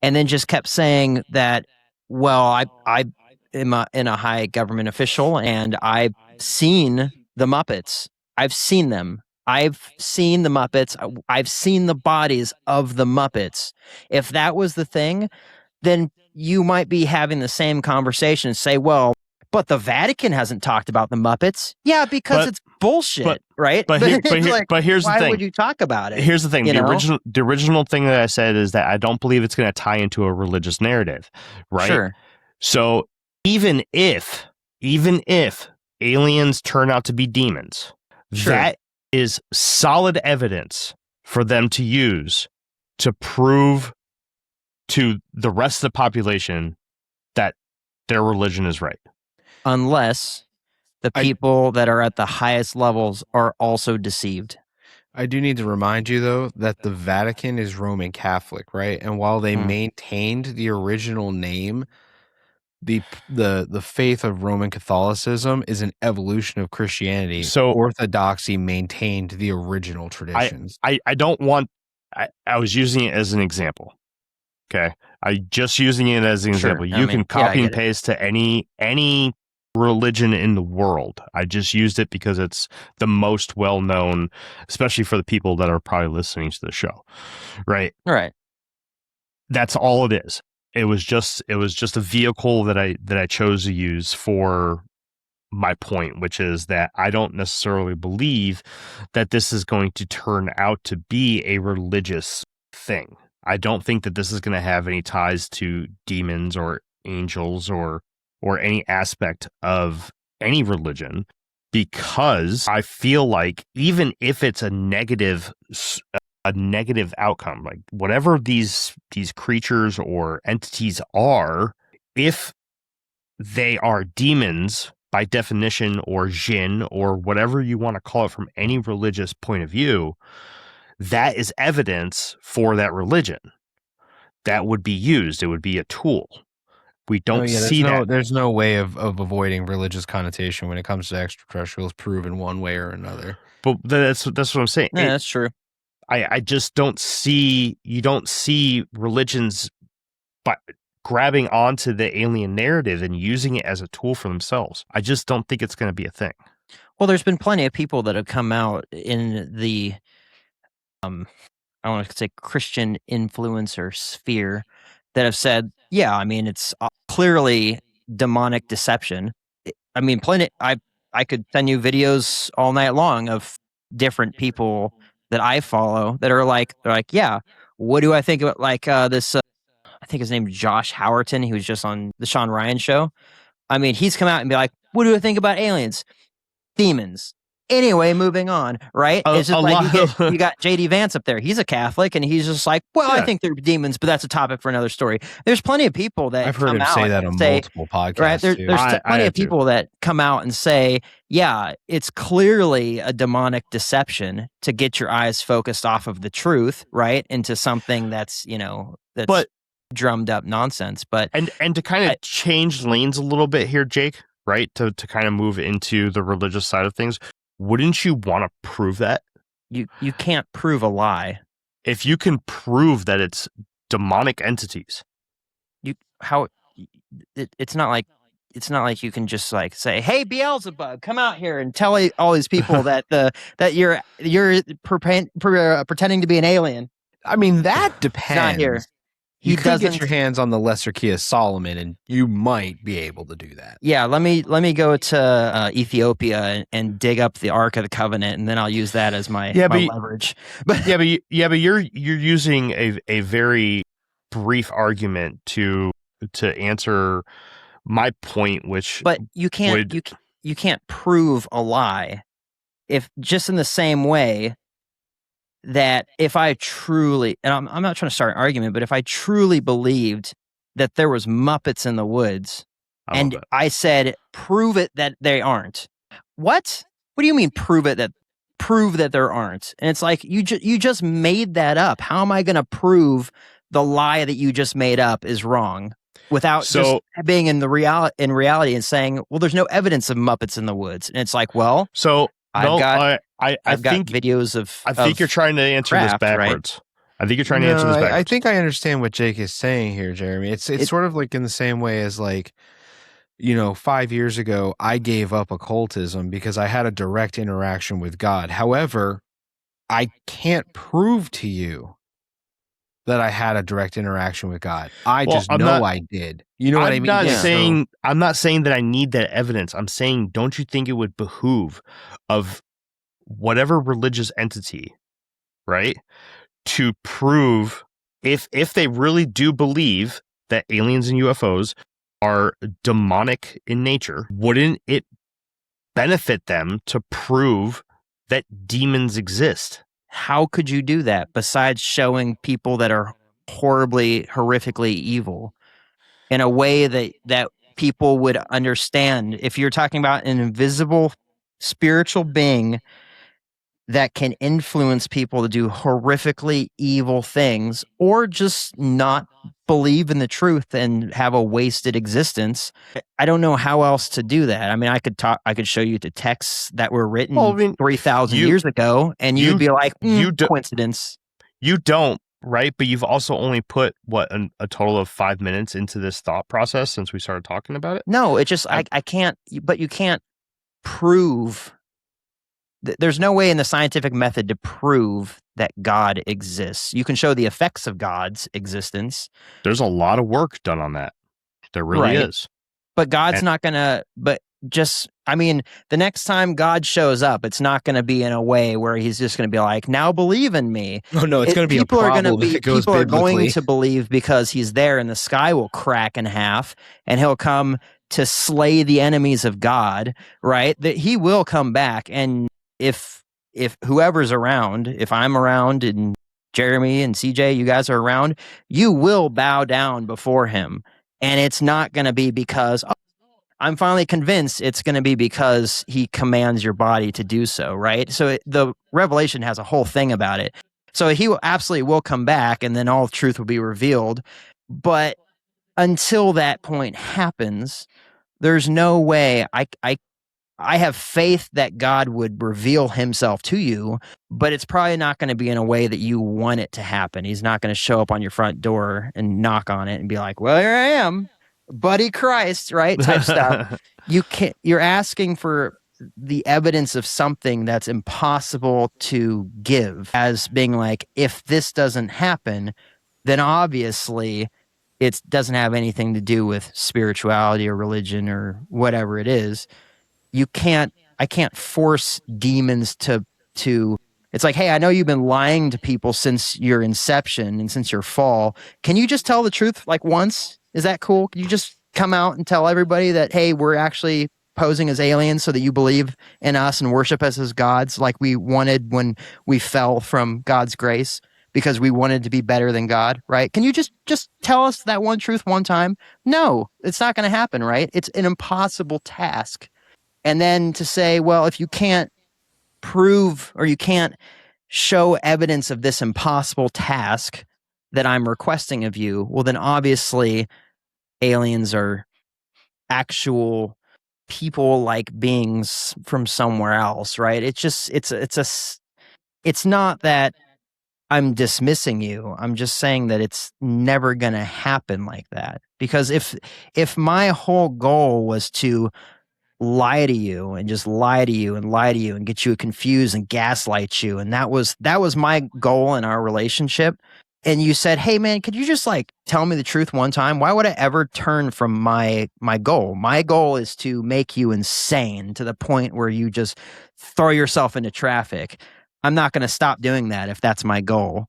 and then just kept saying that, well, I am a high government official and I've seen the Muppets. I've seen them. I've seen the Muppets. I've seen the bodies of the Muppets. If that was the thing, then you might be having the same conversation and say, well, but the Vatican hasn't talked about the Muppets. Yeah, because it's bullshit, right? But here's the thing. Why would you talk about it? Here's the thing. The original thing that I said is that I don't believe it's going to tie into a religious narrative, right? Sure. So even if aliens turn out to be demons, sure, that is solid evidence for them to use to prove to the rest of the population that their religion is right. Unless the people that are at the highest levels are also deceived. I do need to remind you, though, that the Vatican is Roman Catholic, right? And while they maintained the original name, the faith of Roman Catholicism is an evolution of Christianity. So Orthodoxy maintained the original traditions. I was using it as an example. Okay. I just using it as an example. You can copy and paste to any religion in the world. I just used it because it's the most well known, especially for the people that are probably listening to the show. Right. Right. That's all it is. It was just a vehicle that I chose to use for my point, which is that I don't necessarily believe that this is going to turn out to be a religious thing. I don't think that this is going to have any ties to demons or angels or any aspect of any religion, because I feel like even if it's a negative outcome, like whatever these creatures or entities are, if they are demons by definition, or jinn, or whatever you want to call it from any religious point of view, that is evidence for that religion that would be used. It would be a tool. We don't see that. There's no way of avoiding religious connotation when it comes to extraterrestrials proven one way or another. But that's what I'm saying. Yeah, that's true. I just don't see, you don't see religions grabbing onto the alien narrative and using it as a tool for themselves. I just don't think it's going to be a thing. Well, there's been plenty of people that have come out in the, I want to say Christian influencer sphere that have said, yeah, I mean, it's clearly demonic deception. I mean, plenty. I could send you videos all night long of different people that I follow that are like, yeah, what do I think about this? I think his name's Josh Howerton. He was just on the Sean Ryan show. I mean, he's come out and be like, what do I think about aliens? Demons. Anyway, moving on, right? It's just like you got J.D. Vance up there. He's a Catholic, and he's just like, well, I think they're demons, but that's a topic for another story. There's plenty of people that I've heard him say that on multiple podcasts. Right? There's plenty of people that come out and say, yeah, it's clearly a demonic deception to get your eyes focused off of the truth, right, into something that's drummed up nonsense. But and to kind of change lanes a little bit here, Jake, right? To kind of move into the religious side of things. Wouldn't you want to prove that? You can't prove a lie. If you can prove that it's demonic entities. it's not like you can just like say, "Hey, Beelzebub, come out here and tell all these people that you're pretending to be an alien." I mean, that He's depends. not here. You He could doesn't. get your hands on the Lesser Key of Solomon, and you might be able to do that. Yeah, let me go to Ethiopia and dig up the Ark of the Covenant, and then I'll use that as my leverage. But you're using a very brief argument to answer my point, which you can't prove a lie if just in the same way that if I truly, and I'm not trying to start an argument, but if I truly believed that there was Muppets in the woods, and I said, prove it that they aren't. What do you mean prove that there aren't? And it's like, you just made that up. How am I going to prove the lie that you just made up is wrong without just being in reality and saying, well, there's no evidence of Muppets in the woods. And it's like, well, I've got videos of. I think you're trying to answer this backwards. Right? I think you're trying to answer this backwards. I think I understand what Jake is saying here, Jeremy. It's sort of like in the same way as like, 5 years ago, I gave up occultism because I had a direct interaction with God. However, I can't prove to you that I had a direct interaction with God. I did. You know what I mean? I'm not saying that I need that evidence. I'm saying, don't you think it would behoove of whatever religious entity, right, to prove if they really do believe that aliens and UFOs are demonic in nature, wouldn't it benefit them to prove that demons exist? How could you do that besides showing people that are horrifically evil in a way that people would understand? If you're talking about an invisible spiritual being that can influence people to do horrifically evil things, or just not believe in the truth and have a wasted existence, I don't know how else to do that. I mean, I could show you the texts that were written 3,000 years ago, and you'd be like, coincidence. You don't, right? But you've also only put a total of 5 minutes into this thought process since we started talking about it. No, it just I can't. But you can't prove. There's no way in the scientific method to prove that God exists. You can show the effects of God's existence. There's a lot of work done on that. There really is. But God's not going to, the next time God shows up, it's not going to be in a way where he's just going to be like, now believe in me. Oh, no, it's going to be a problem if it goes People are going to believe because he's there and the sky will crack in half and he'll come to slay the enemies of God, right? That he will come back. And if whoever's around, if I'm around and Jeremy and CJ, you guys are around, you will bow down before him. And it's not going to be because I'm finally convinced. It's going to be because he commands your body to do so, right? So the Revelation has a whole thing about it. So he will come back and then all truth will be revealed. But until that point happens, there's no way I have faith that God would reveal himself to you, but it's probably not going to be in a way that you want it to happen. He's not going to show up on your front door and knock on it and be like, well, here I am, buddy Christ, right? Type stuff. You're asking for the evidence of something that's impossible to give as being like, if this doesn't happen, then obviously it doesn't have anything to do with spirituality or religion or whatever it is. I can't force demons to it's like, hey, I know you've been lying to people since your inception and since your fall. Can you just tell the truth like once? Is that cool? Can you just come out and tell everybody that, hey, we're actually posing as aliens so that you believe in us and worship us as gods like we wanted when we fell from God's grace because we wanted to be better than God, right? Can you just tell us that one truth one time? No, it's not going to happen, right? It's an impossible task. And then to say, well, if you can't prove or you can't show evidence of this impossible task that I'm requesting of you, well, then obviously aliens are actual people-like beings from somewhere else, right? It's just it's not that I'm dismissing you. I'm just saying that it's never going to happen like that. Because if my whole goal was to lie to you and just lie to you and lie to you and get you confused and gaslight you, and that was my goal in our relationship, and you said, "Hey man, could you just like tell me the truth one time?" Why would I ever turn from my goal? My goal is to make you insane to the point where you just throw yourself into traffic. I'm not going to stop doing that if that's my goal.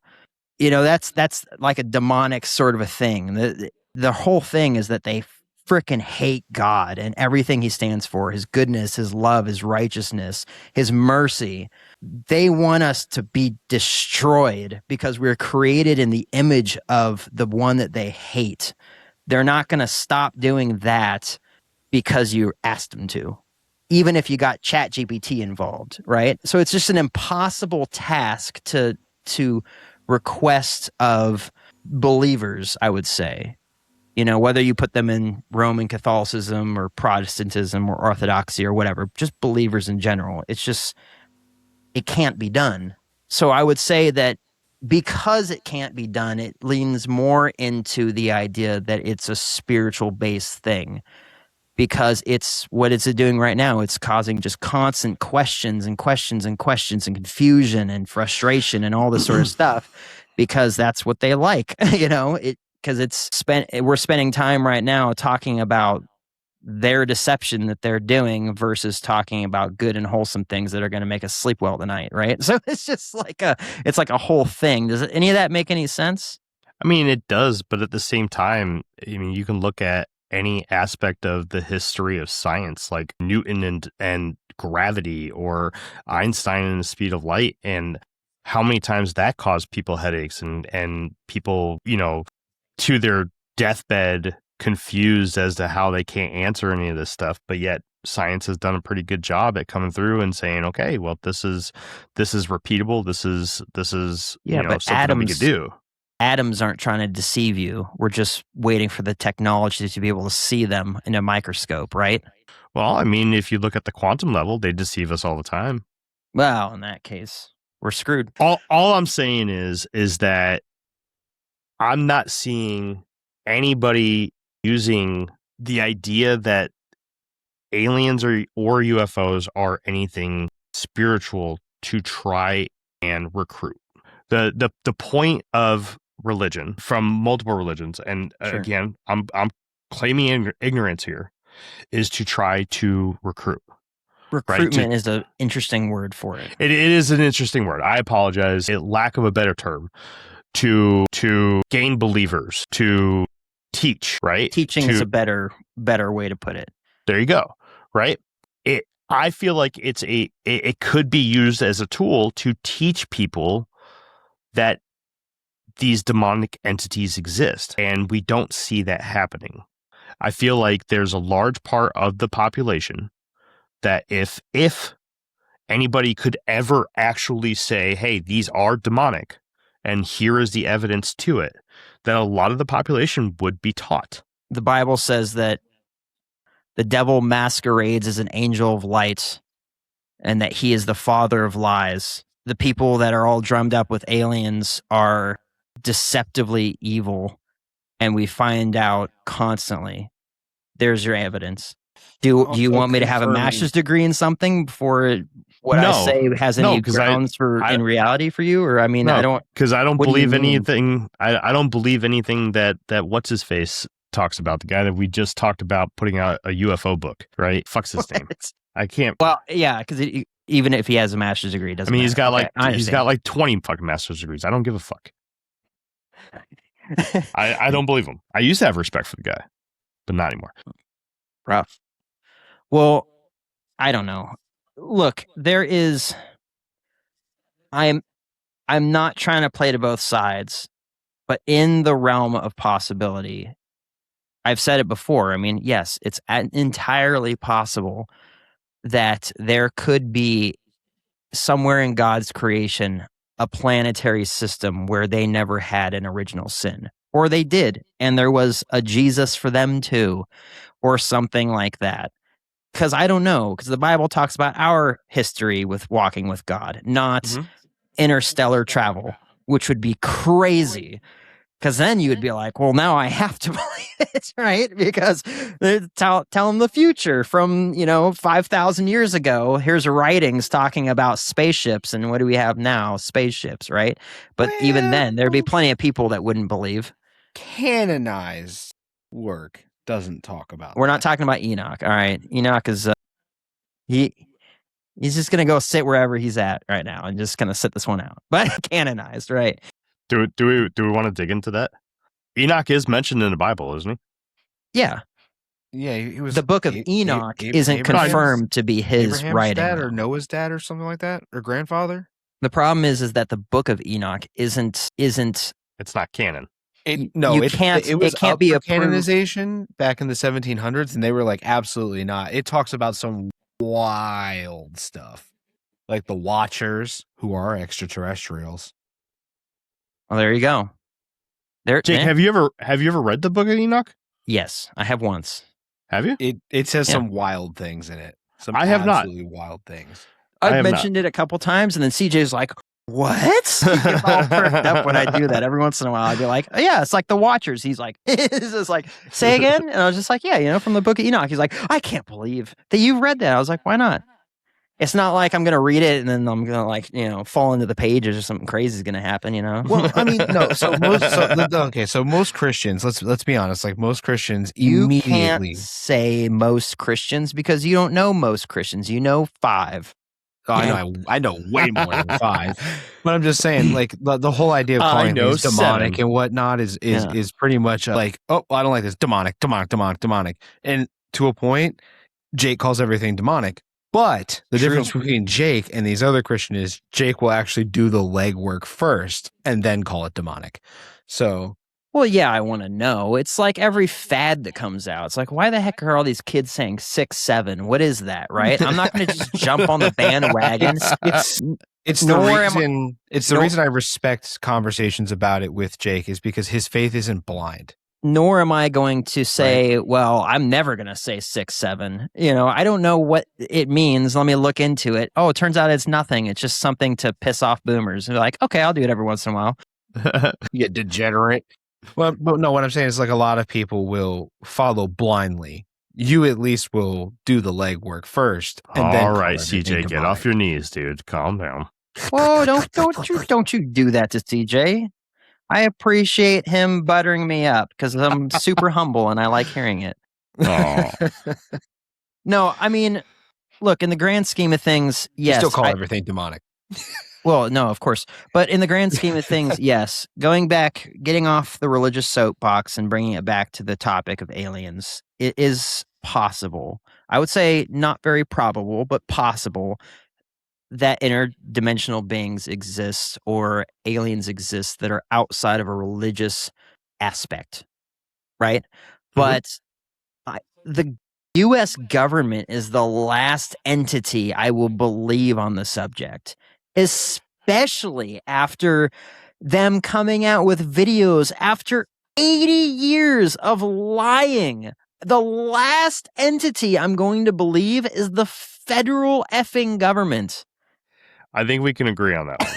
You know, that's like a demonic sort of a thing. The whole thing is that they freaking hate God and everything he stands for, his goodness, his love, his righteousness, his mercy. They want us to be destroyed because we're created in the image of the one that they hate. They're not going to stop doing that because you asked them to, even if you got ChatGPT involved, right? So it's just an impossible task to request of believers, I would say. You know, whether you put them in Roman Catholicism or Protestantism or Orthodoxy or whatever, just believers in general. It's just, it can't be done. So I would say that because it can't be done, it leans more into the idea that it's a spiritual based thing. Because it's what it's doing right now. It's causing just constant questions and questions and questions and confusion and frustration and all this sort of stuff, because that's what they like, you know, because we're spending time right now talking about their deception that they're doing versus talking about good and wholesome things that are going to make us sleep well tonight, right? So it's just like a whole thing. Does any of that make any sense? I mean, it does, but at the same time, I mean, you can look at any aspect of the history of science, like Newton and gravity, or Einstein and the speed of light, and how many times that caused people headaches and people, you know, to their deathbed confused as to how they can't answer any of this stuff. But yet science has done a pretty good job at coming through and saying, okay, well, this is repeatable. This is yeah, you know, but something that we could do. Atoms aren't trying to deceive you. We're just waiting for the technology to be able to see them in a microscope, right? Well, I mean, if you look at the quantum level, they deceive us all the time. Well, in that case, we're screwed. All I'm saying is that I'm not seeing anybody using the idea that aliens or UFOs are anything spiritual to try and recruit. The point of religion from multiple religions, and Sure. again, I'm claiming ignorance here, is to try to recruit. Recruitment is an interesting word for it. It is an interesting word. I apologize. Lack of a better term. To gain believers, to teach, right? Teaching is a better way to put it. There you go, right? I feel like it could be used as a tool to teach people that these demonic entities exist, and we don't see that happening. I feel like there's a large part of the population that if anybody could ever actually say, hey, these are demonic, and here is the evidence to it, that a lot of the population would be taught. The Bible says that the devil masquerades as an angel of light and that he is the father of lies. The people that are all drummed up with aliens are deceptively evil, and we find out constantly. There's your evidence. Do you want me to have a master's degree in something before I say has any grounds in reality for you? Or I mean, I don't, because I don't believe anything. I don't believe anything that what's his face talks about, the guy that we just talked about putting out a UFO book, right? Fuck's his name. I can't. Well, yeah, because even if he has a master's degree, it doesn't. I mean, matter. he's got like 20 fucking master's degrees. I don't give a fuck. I don't believe him. I used to have respect for the guy, but not anymore. Rough. Well, I don't know. Look, I'm not trying to play to both sides, but in the realm of possibility, I've said it before. I mean, yes, it's entirely possible that there could be somewhere in God's creation a planetary system where they never had an original sin, or they did, and there was a Jesus for them too, or something like that. Because I don't know, because the Bible talks about our history with walking with God, not interstellar travel. which would be crazy. Because then you would be like, well, now I have to believe it, right? Because they tell them the future from, 5,000 years ago. Here's writings talking about spaceships. And what do we have now? Spaceships, right? But even then, there'd be plenty of people that wouldn't believe. Canonized work doesn't talk about We're that. not talking about Enoch. All right. Enoch is, he's just going to go sit wherever he's at right now and just going to sit this one out. But canonized, right? Do we want to dig into that? Enoch is mentioned in the Bible, isn't he? Yeah. Yeah, he was the book of Enoch isn't confirmed to be his Abraham's writing. dad or Noah's dad or something like that, or grandfather. The problem is that the book of Enoch isn't. It's not canon. It can't be a canonization back in the 1700s, and they were like, absolutely not. It talks about some wild stuff, like the Watchers, who are extraterrestrials. Well, there you go. Jake, have you ever read the book of Enoch? Yes, I have once. Have you? It says some wild things in it. Some I have not. Absolutely wild things. I've mentioned it a couple times, and then CJ's like, what? He gets all perked up when I do that. Every once in a while, I'd be like, oh, yeah, it's like the Watchers. He's like, it's just like, say again? And I was just like, yeah, from the book of Enoch. He's like, I can't believe that you've read that. I was like, why not? It's not like I'm going to read it and then I'm going to fall into the pages or something crazy is going to happen, Well, I mean, no. So most Christians, let's be honest, like most Christians immediately. You can't say most Christians because you don't know most Christians. You know 5. Oh, I know way more than 5. But I'm just saying, like the whole idea of calling things demonic 7. and whatnot is pretty much like, oh, I don't like this, demonic. And to a point, Jake calls everything demonic. But the difference between Jake and these other Christians is Jake will actually do the legwork first and then call it demonic. So, well, yeah, I want to know. It's like every fad that comes out. It's like, why the heck are all these kids saying 6, 7? What is that, right? I'm not going to just jump on the bandwagon. It's the reason I respect conversations about it with Jake is because his faith isn't blind. Nor am I going to say, well, I'm never going to say 6, 7. I don't know what it means. Let me look into it. Oh, it turns out it's nothing. It's just something to piss off boomers. And they're like, okay, I'll do it every once in a while. You degenerate. Well, but no, what I'm saying is like a lot of people will follow blindly. You at least will do the legwork first. And then all right, CJ, get off your knees, dude. Calm down. Whoa, don't you do that to CJ. I appreciate him buttering me up because I'm super humble and I like hearing it. No, I mean, look, in the grand scheme of things, yes. You still call everything demonic. Well, no, of course. But in the grand scheme of things, yes. Going back, getting off the religious soapbox and bringing it back to the topic of aliens, it is possible. I would say not very probable, but possible that interdimensional beings exist or aliens exist that are outside of a religious aspect, right? But the U.S. government is the last entity I will believe on the subject, especially after them coming out with videos after 80 years of lying. The last entity I'm going to believe is the federal effing government. I think we can agree on that one.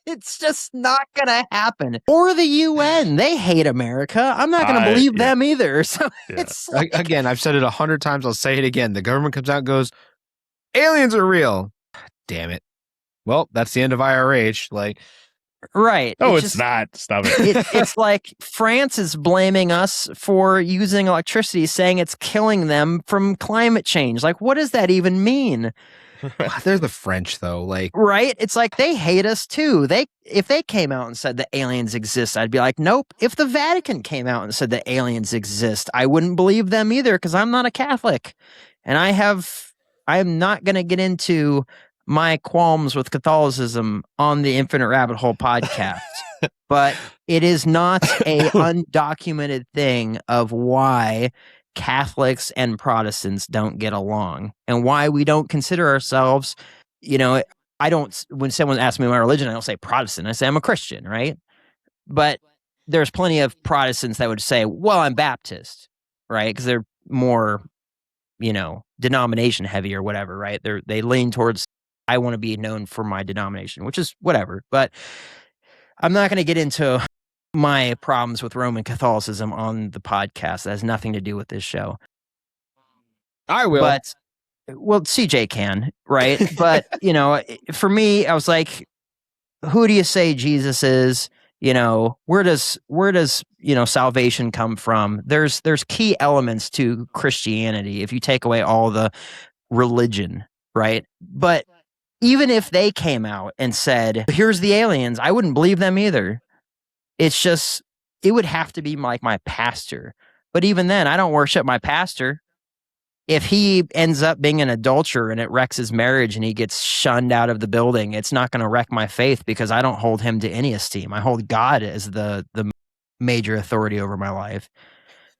It's just not going to happen. Or the UN. They hate America. I'm not going to believe them either. So it's like, again, I've said it 100 times. I'll say it again. The government comes out and goes, aliens are real. Damn it. Well, that's the end of IRH. Like, right. Oh, it's not. Stop it. It's like France is blaming us for using electricity, saying it's killing them from climate change. Like, what does that even mean? They're the French, though. Like, right? It's like they hate us too. If they came out and said that aliens exist, I'd be like, nope. If the Vatican came out and said that aliens exist, I wouldn't believe them either because I'm not a Catholic, and I am not going to get into my qualms with Catholicism on the Infinite Rabbit Hole podcast. But it is not a undocumented thing of why Catholics and Protestants don't get along and why we don't consider ourselves, I don't, when someone asks me my religion, I don't say Protestant. I say I'm a Christian, right? But there's plenty of Protestants that would say, well, I'm Baptist, right? Because they're more, denomination heavy or whatever, right? They lean towards, I want to be known for my denomination, which is whatever. But I'm not going to get into my problems with Roman Catholicism on the podcast. That has nothing to do with this show. I will. But, well, CJ can, right? But, for me, I was like, who do you say Jesus is? Where does salvation come from? There's key elements to Christianity if you take away all the religion, right? But even if they came out and said, here's the aliens, I wouldn't believe them either. It's just, it would have to be like my pastor. But even then, I don't worship my pastor. If he ends up being an adulterer and it wrecks his marriage and he gets shunned out of the building, it's not going to wreck my faith because I don't hold him to any esteem. I hold God as the major authority over my life.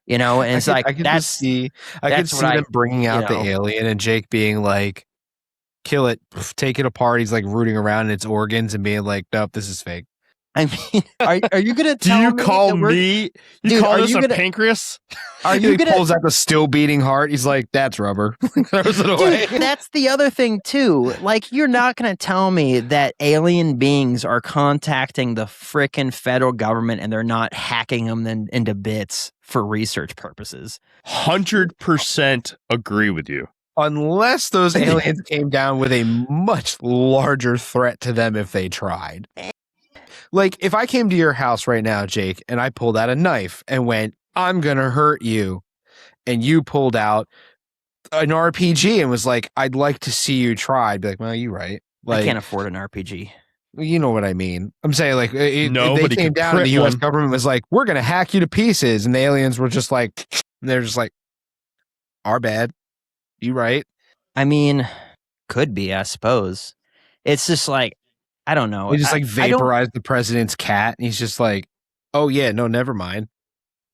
And it's I could see them bringing out the alien and Jake being like, kill it, take it apart. He's like rooting around in its organs and being like, nope, this is fake. I mean, are you going to tell me? Do you call me? You call this a pancreas? Are you he pulls out the still beating heart. He's like, that's rubber. Throws it away. Dude, that's the other thing too. Like, you're not going to tell me that alien beings are contacting the frickin' federal government and they're not hacking them into bits for research purposes. 100% agree with you. Unless those aliens came down with a much larger threat to them if they tried. Like, if I came to your house right now, Jake, and I pulled out a knife and went, I'm going to hurt you, and you pulled out an RPG and was like, I'd like to see you try, I'd be like, well, you're right. Like, I can't afford an RPG. You know what I mean. I'm saying, like, if they came down and the U.S. government was like, we're going to hack you to pieces, and the aliens were just like, and they're just like, our bad. You right? I mean, could be, I suppose. It's just like, I don't know. He just like vaporized the president's cat, and he's just like, "Oh yeah, no, never mind."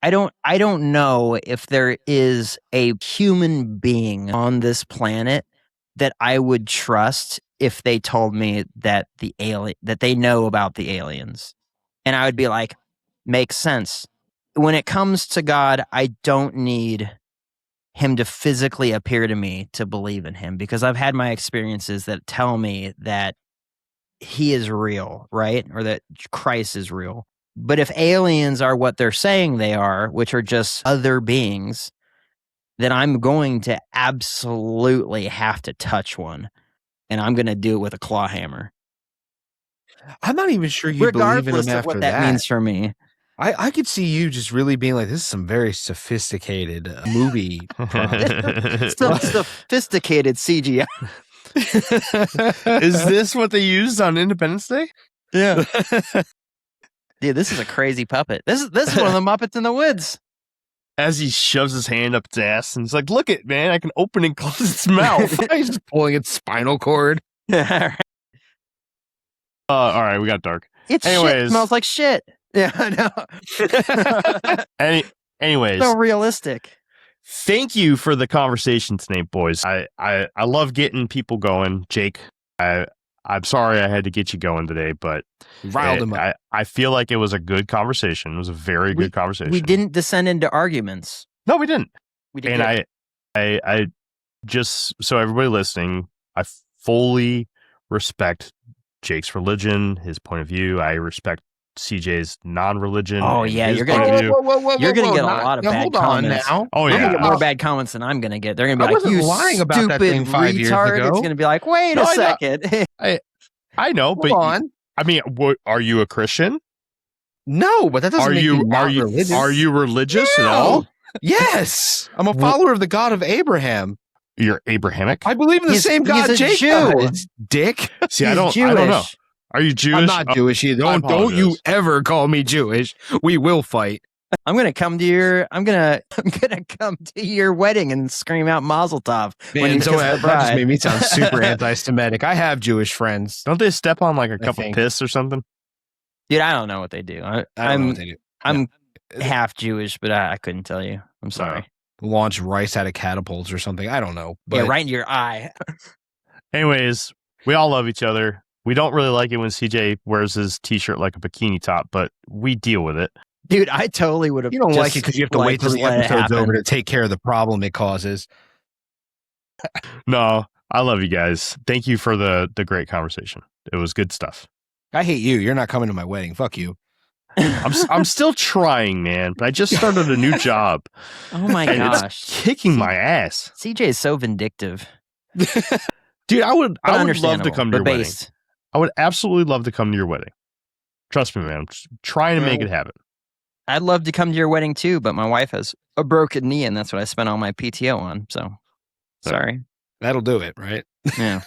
I don't know if there is a human being on this planet that I would trust if they told me that that they know about the aliens, and I would be like, makes sense. When it comes to God, I don't need him to physically appear to me to believe in him because I've had my experiences that tell me that he is real, right? Or that Christ is real. But if aliens are what they're saying they are, which are just other beings, then I'm going to absolutely have to touch one. And I'm going to do it with a claw hammer. I'm not even sure you believe in him after what that means for me. I could see you just really being like, this is some very sophisticated movie. Some sophisticated CGI. Is this what they used on Independence Day? Yeah. Dude, this is a crazy puppet. This is one of the Muppets in the Woods. As he shoves his hand up its ass and he's like, look it, man, I can open and close its mouth. He's just pulling its spinal cord. Yeah. All right, we got dark. Anyways, shit smells like shit. Yeah, I know. Anyways. So realistic. Thank you for the conversation tonight, boys. I love getting people going. Jake, I'm sorry I had to get you going today, but riled him up. I feel like it was a good conversation. It was a very good conversation. We didn't descend into arguments. No, we didn't. We did. And I just, so everybody listening, I fully respect Jake's religion, his point of view. I respect CJ's non-religion. Oh yeah, you're gonna get a lot of bad comments. Now. Oh yeah, you're gonna get more bad comments than I'm gonna get. They're gonna be like, "You lying about stupid that thing 5 years retard." ago. It's gonna be like, "Wait a second." I know, but I mean, are you a Christian? No, but that doesn't make you religious. Are you religious at all? Yes, I'm a follower of the God of Abraham. You're Abrahamic. I believe in the same God Jake does. Dick. See, I don't know. Are you Jewish? I'm not Jewish either. Don't you ever call me Jewish. We will fight. I'm gonna come to your wedding and scream out Mazel Tov. Man, that just made me sound super anti-Semitic. I have Jewish friends. Don't they step on like a cup of piss or something? Dude, I don't know what they do. I don't know what they do. I'm half Jewish, but I couldn't tell you. I'm sorry. Launch rice out of catapults or something. I don't know. But... Yeah, right into your eye. Anyways, we all love each other. We don't really like it when CJ wears his t-shirt like a bikini top, but we deal with it. Dude, I totally would have. You don't like it because you have to wait till the episode's over to take care of the problem it causes. No, I love you guys. Thank you for the great conversation. It was good stuff. I hate you. You're not coming to my wedding. Fuck you. I'm still trying, man, but I just started a new job. Oh my and gosh. It's kicking my ass. CJ is so vindictive. Dude, I would love to Understandable, come to your but wedding. based. I would absolutely love to come to your wedding. Trust me, man. I'm just trying to make it happen. I'd love to come to your wedding too, but my wife has a broken knee, and that's what I spent all my PTO on. So, sorry. That'll do it, right? Yeah.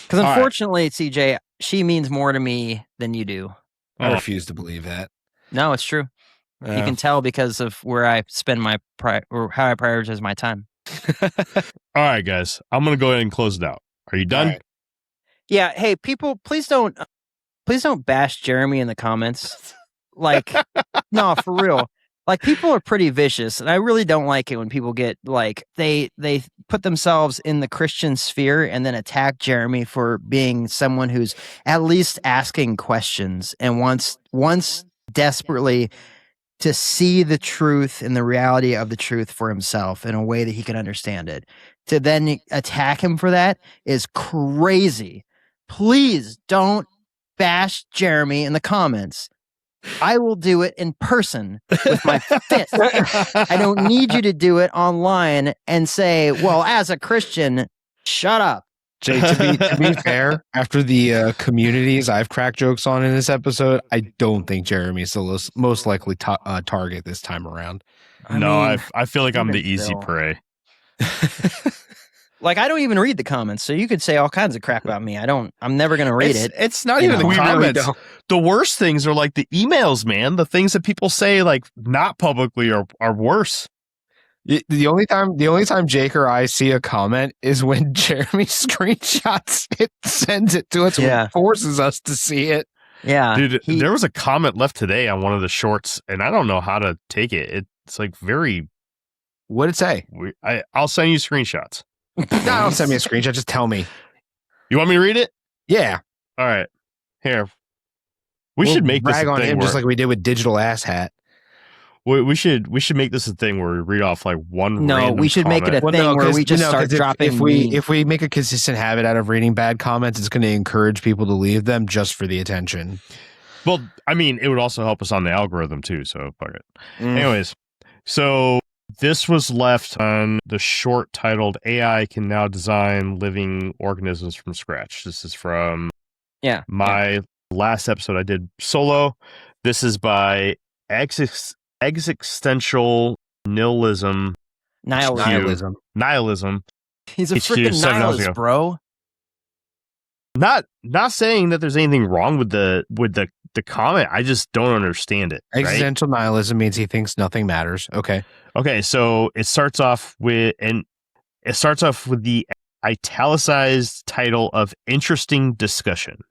Because unfortunately, CJ, she means more to me than you do. I refuse to believe that. No, it's true. You can tell because of where I spend my or how I prioritize my time. All right, guys. I'm going to go ahead and close it out. Are you done? Right. Yeah. Hey, people, please don't bash Jeremy in the comments. Like, no, for real. Like, people are pretty vicious, and I really don't like it when people get like they put themselves in the Christian sphere and then attack Jeremy for being someone who's at least asking questions and wants desperately to see the truth and the reality of the truth for himself in a way that he can understand it. To then attack him for that is crazy. Please don't bash Jeremy in the comments. I will do it in person with my fist. I don't need you to do it online and say, well, as a Christian, shut up. Jay, to be fair, after the communities I've cracked jokes on in this episode, I don't think Jeremy's the most likely target this time around. I feel like I'm the easy prey. Like, I don't even read the comments, so you could say all kinds of crap about me. I'm never going to read it. It's not even the comments. Really the worst things are like the emails, man. The things that people say, like, not publicly are worse. The only time Jake or I see a comment is when Jeremy screenshots it, sends it to us, and forces us to see it. Yeah. Dude, there was a comment left today on one of the shorts, and I don't know how to take it. It's like very... What'd it say? I'll send you screenshots. No, don't send me a screenshot. Just tell me. You want me to read it? Yeah. All right. Here. We'll should make this a on thing him just like we did with Digital Ass Hat. We should make this a thing where we read off like one. No, we should make it a thing where we just start dropping. If we make a consistent habit out of reading bad comments, it's going to encourage people to leave them just for the attention. Well, I mean, it would also help us on the algorithm too. So fuck it. Anyways, so. This was left on the short titled AI Can Now Design Living Organisms from Scratch. This is from my last episode I did solo. This is by Existential Nihilism. Nihilism. He's a freaking nihilist, bro. Not saying that there's anything wrong with the comment. I just don't understand it. Existential nihilism means he thinks nothing matters. Okay, so it starts off with the italicized title of interesting discussion.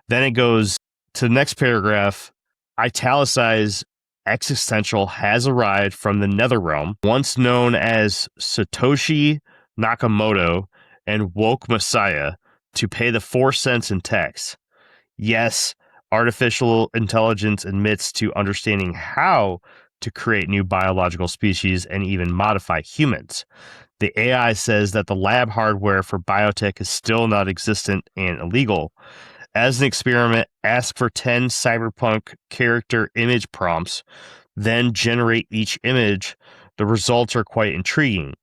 Then it goes to the next paragraph. Italicized existential has arrived from the Netherrealm, once known as Satoshi Nakamoto and Woke Messiah, to pay the 4 cents in tax. Yes, artificial intelligence admits to understanding how to create new biological species and even modify humans. The AI says that the lab hardware for biotech is still not existent and illegal. As an experiment, ask for 10 cyberpunk character image prompts, then generate each image. The results are quite intriguing.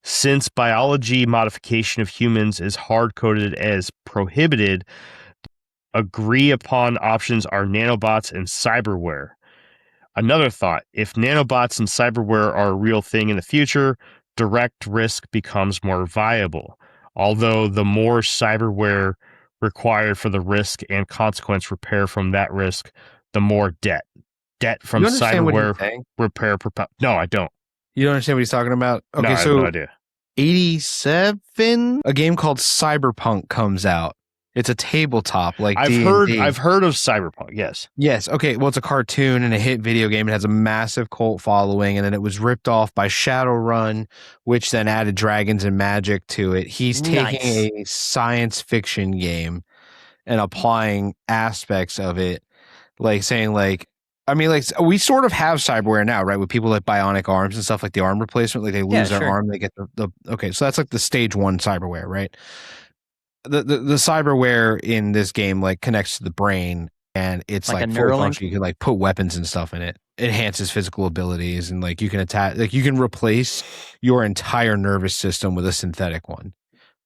Since biology modification of humans is hard-coded as prohibited, agree upon options are nanobots and cyberware. Another thought, if nanobots and cyberware are a real thing in the future, direct risk becomes more viable. Although the more cyberware required for the risk and consequence repair from that risk, the more debt. Debt from cyberware repair. No, I don't. You don't understand what he's talking about? Okay, no, I have no idea. 87, a game called Cyberpunk comes out. It's a tabletop like I've D&D. I've heard of Cyberpunk. Yes. Okay. Well, it's a cartoon and a hit video game. It has a massive cult following, and then it was ripped off by Shadowrun, which then added dragons and magic to it. He's taking a science fiction game and applying aspects of it, like saying like, I mean, like we sort of have cyberware now, right? With people like bionic arms and stuff, like the arm replacement, like they lose their arm, they get the okay. So that's like the stage 1 cyberware, right? the cyberware in this game like connects to the brain, and it's Like like a full Neuralink? function. You can like put weapons and stuff in it. It enhances physical abilities, and like you can attack, like you can replace your entire nervous system with a synthetic one,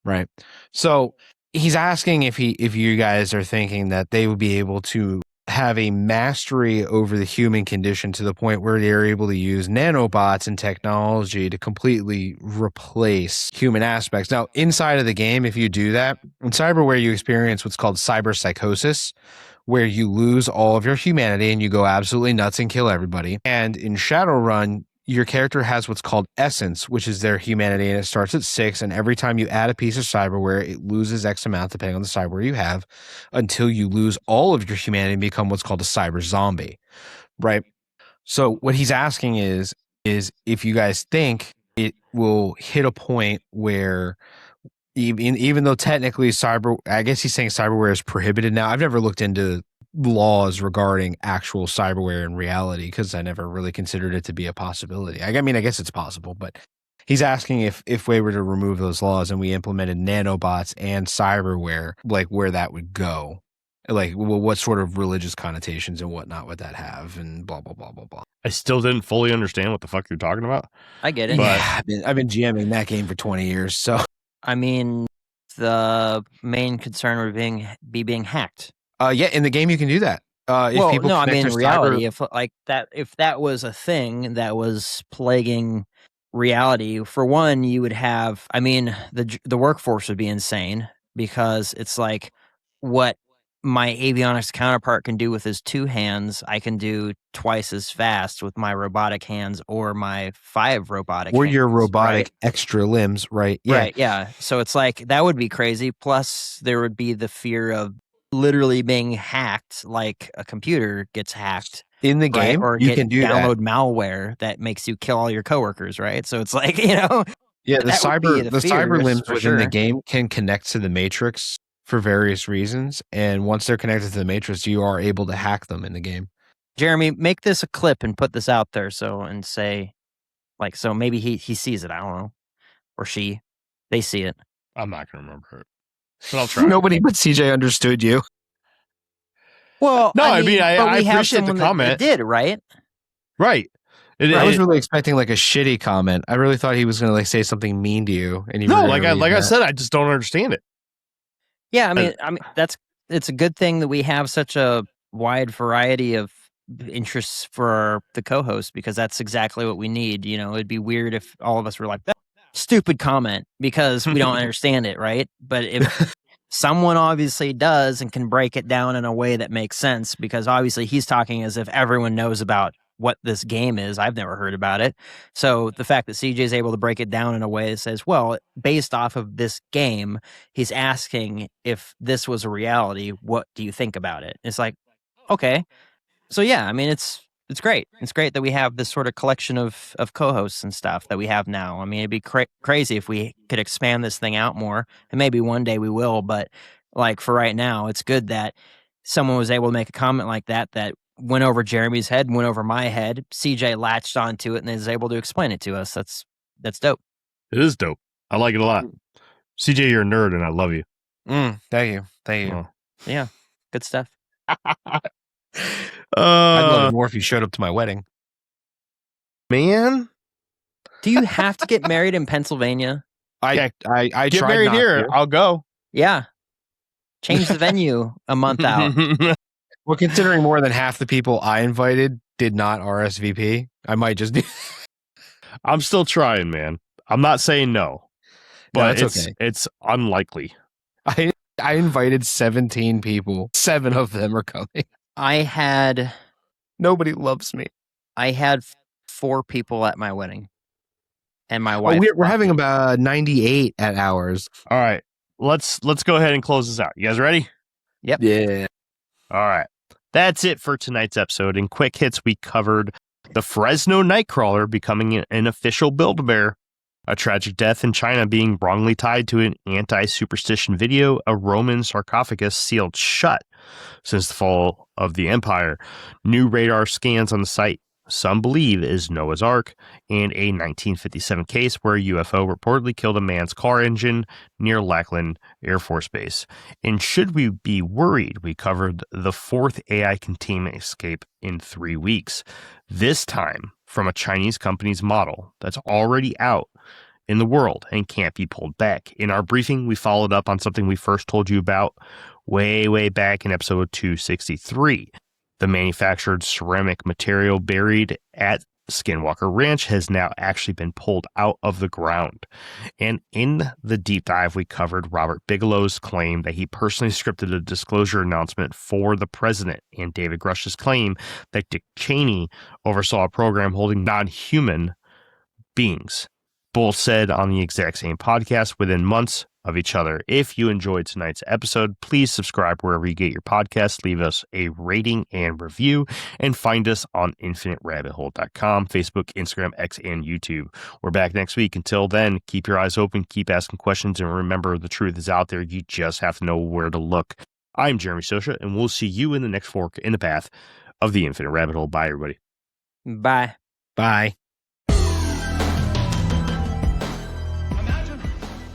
right? So he's asking if you guys are thinking that they would be able to have a mastery over the human condition to the point where they're able to use nanobots and technology to completely replace human aspects. Now, inside of the game, if you do that, in cyberware, you experience what's called cyber psychosis, where you lose all of your humanity and you go absolutely nuts and kill everybody. And in Shadowrun, your character has what's called essence, which is their humanity, and it starts at 6. And every time you add a piece of cyberware, it loses X amount depending on the cyberware you have, until you lose all of your humanity and become what's called a cyber zombie, right? So what he's asking is if you guys think it will hit a point where even though technically I guess he's saying cyberware is prohibited now. I've never looked into laws regarding actual cyberware in reality because I never really considered it to be a possibility. I mean, I guess it's possible, but he's asking if we were to remove those laws and we implemented nanobots and cyberware, like where that would go. Like, well, what sort of religious connotations and whatnot would that have, and blah blah blah blah blah. I still didn't fully understand what the fuck you're talking about. I get it. But- I've been GMing that game for 20 years, so I mean, the main concern would being hacked. yeah, in the game you can do that. If people no, I connect mean, in their reality, cyber- if that was a thing that was plaguing reality, for one, you would have, I mean, the workforce would be insane, because it's like what my avionics counterpart can do with his 2 hands, I can do twice as fast with my robotic hands or my 5 robotic or hands, your robotic right? extra limbs, right? Yeah. Right, yeah. So it's like, that would be crazy. Plus, there would be the fear of literally being hacked, like a computer gets hacked. In the Right? game, Or you can do that. download malware that makes you kill all your coworkers, right? So it's like, you know, Yeah, the that would be cyber the the fears, cyber limbs for within the sure. game can connect to the matrix for various reasons, and once they're connected to the matrix, you are able to hack them in the game. Jeremy, make this a clip and put this out there, and say, like, so maybe he sees it, I don't know, or they see it. I'm not going to remember it, but I'll try. Nobody but CJ understood you. Well, No, I mean, I but we have appreciate the someone that comment. did, right? Right. I was really expecting like a shitty comment. I really thought he was going to like say something mean to you, and no, like I said, I just don't understand it. Yeah, I mean, it's a good thing that we have such a wide variety of interests for the co-host, because that's exactly what we need. You know, it'd be weird if all of us were like, that stupid comment, because we don't understand it, right? But if someone obviously does and can break it down in a way that makes sense, because obviously he's talking as if everyone knows about what this game is. I've never heard about it. So the fact that CJ is able to break it down in a way that says, well, based off of this game, he's asking if this was a reality, what do you think about it? It's like, okay. So yeah, I mean, it's great. It's great that we have this sort of collection of co-hosts and stuff that we have now. I mean, it'd be crazy if we could expand this thing out more, and maybe one day we will. But like for right now, it's good that someone was able to make a comment like that went over Jeremy's head, went over my head. CJ latched onto it and is able to explain it to us. That's dope. It is dope. I like it a lot. CJ, you're a nerd, and I love you. Thank you. Oh. Yeah, good stuff. I'd love it more if you showed up to my wedding. Man, Do you have to get married in Pennsylvania? I get tried married not here. to. I'll go. Yeah. Change the venue a month out. Well, considering more than half the people I invited did not RSVP, I might just do. I'm still trying, man. I'm not saying no, but No, it's okay. It's unlikely. I invited 17 people. 7 of them are coming. Nobody loves me. I had 4 people at my wedding, and my wife. We're having about 98 at ours. All right, let's go ahead and close this out. You guys ready? Yep. Yeah. All right. That's it for tonight's episode. In quick hits, we covered the Fresno Nightcrawler becoming an official Build-A-Bear, a tragic death in China being wrongly tied to an anti-superstition video, a Roman sarcophagus sealed shut since the fall of the empire, new radar scans on the site some believe is Noah's Ark, and a 1957 case where a UFO reportedly killed a man's car engine near Lackland Air Force Base. And should we be worried? We covered the fourth AI containment escape in 3 weeks, this time from a Chinese company's model that's already out in the world and can't be pulled back. In our briefing, we followed up on something we first told you about way back in episode 263. The manufactured ceramic material buried at Skinwalker Ranch has now actually been pulled out of the ground. And in the deep dive, we covered Robert Bigelow's claim that he personally scripted a disclosure announcement for the president, and David Grush's claim that Dick Cheney oversaw a program holding non-human beings. Both said on the exact same podcast within months of each other. If you enjoyed tonight's episode, please subscribe wherever you get your podcasts, leave us a rating and review, and find us on infiniterabbithole.com, Facebook, Instagram, X, and YouTube. We're back next week. Until then, keep your eyes open, keep asking questions, and remember, the truth is out there. You just have to know where to look. I'm Jeremy Sosha, and we'll see you in the next fork in the path of the Infinite Rabbit Hole. Bye, everybody. Bye. Bye.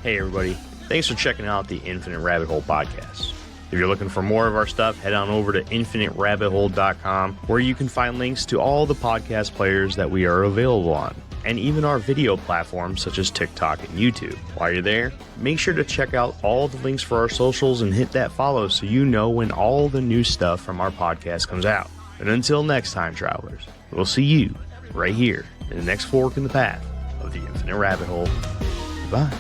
Hey, everybody. Thanks for checking out the Infinite Rabbit Hole podcast. If you're looking for more of our stuff, head on over to infiniterabbithole.com, where you can find links to all the podcast players that we are available on, and even our video platforms such as TikTok and YouTube. While you're there, make sure to check out all the links for our socials and hit that follow so you know when all the new stuff from our podcast comes out. And until next time, travelers, we'll see you right here in the next fork in the path of the Infinite Rabbit Hole. Bye.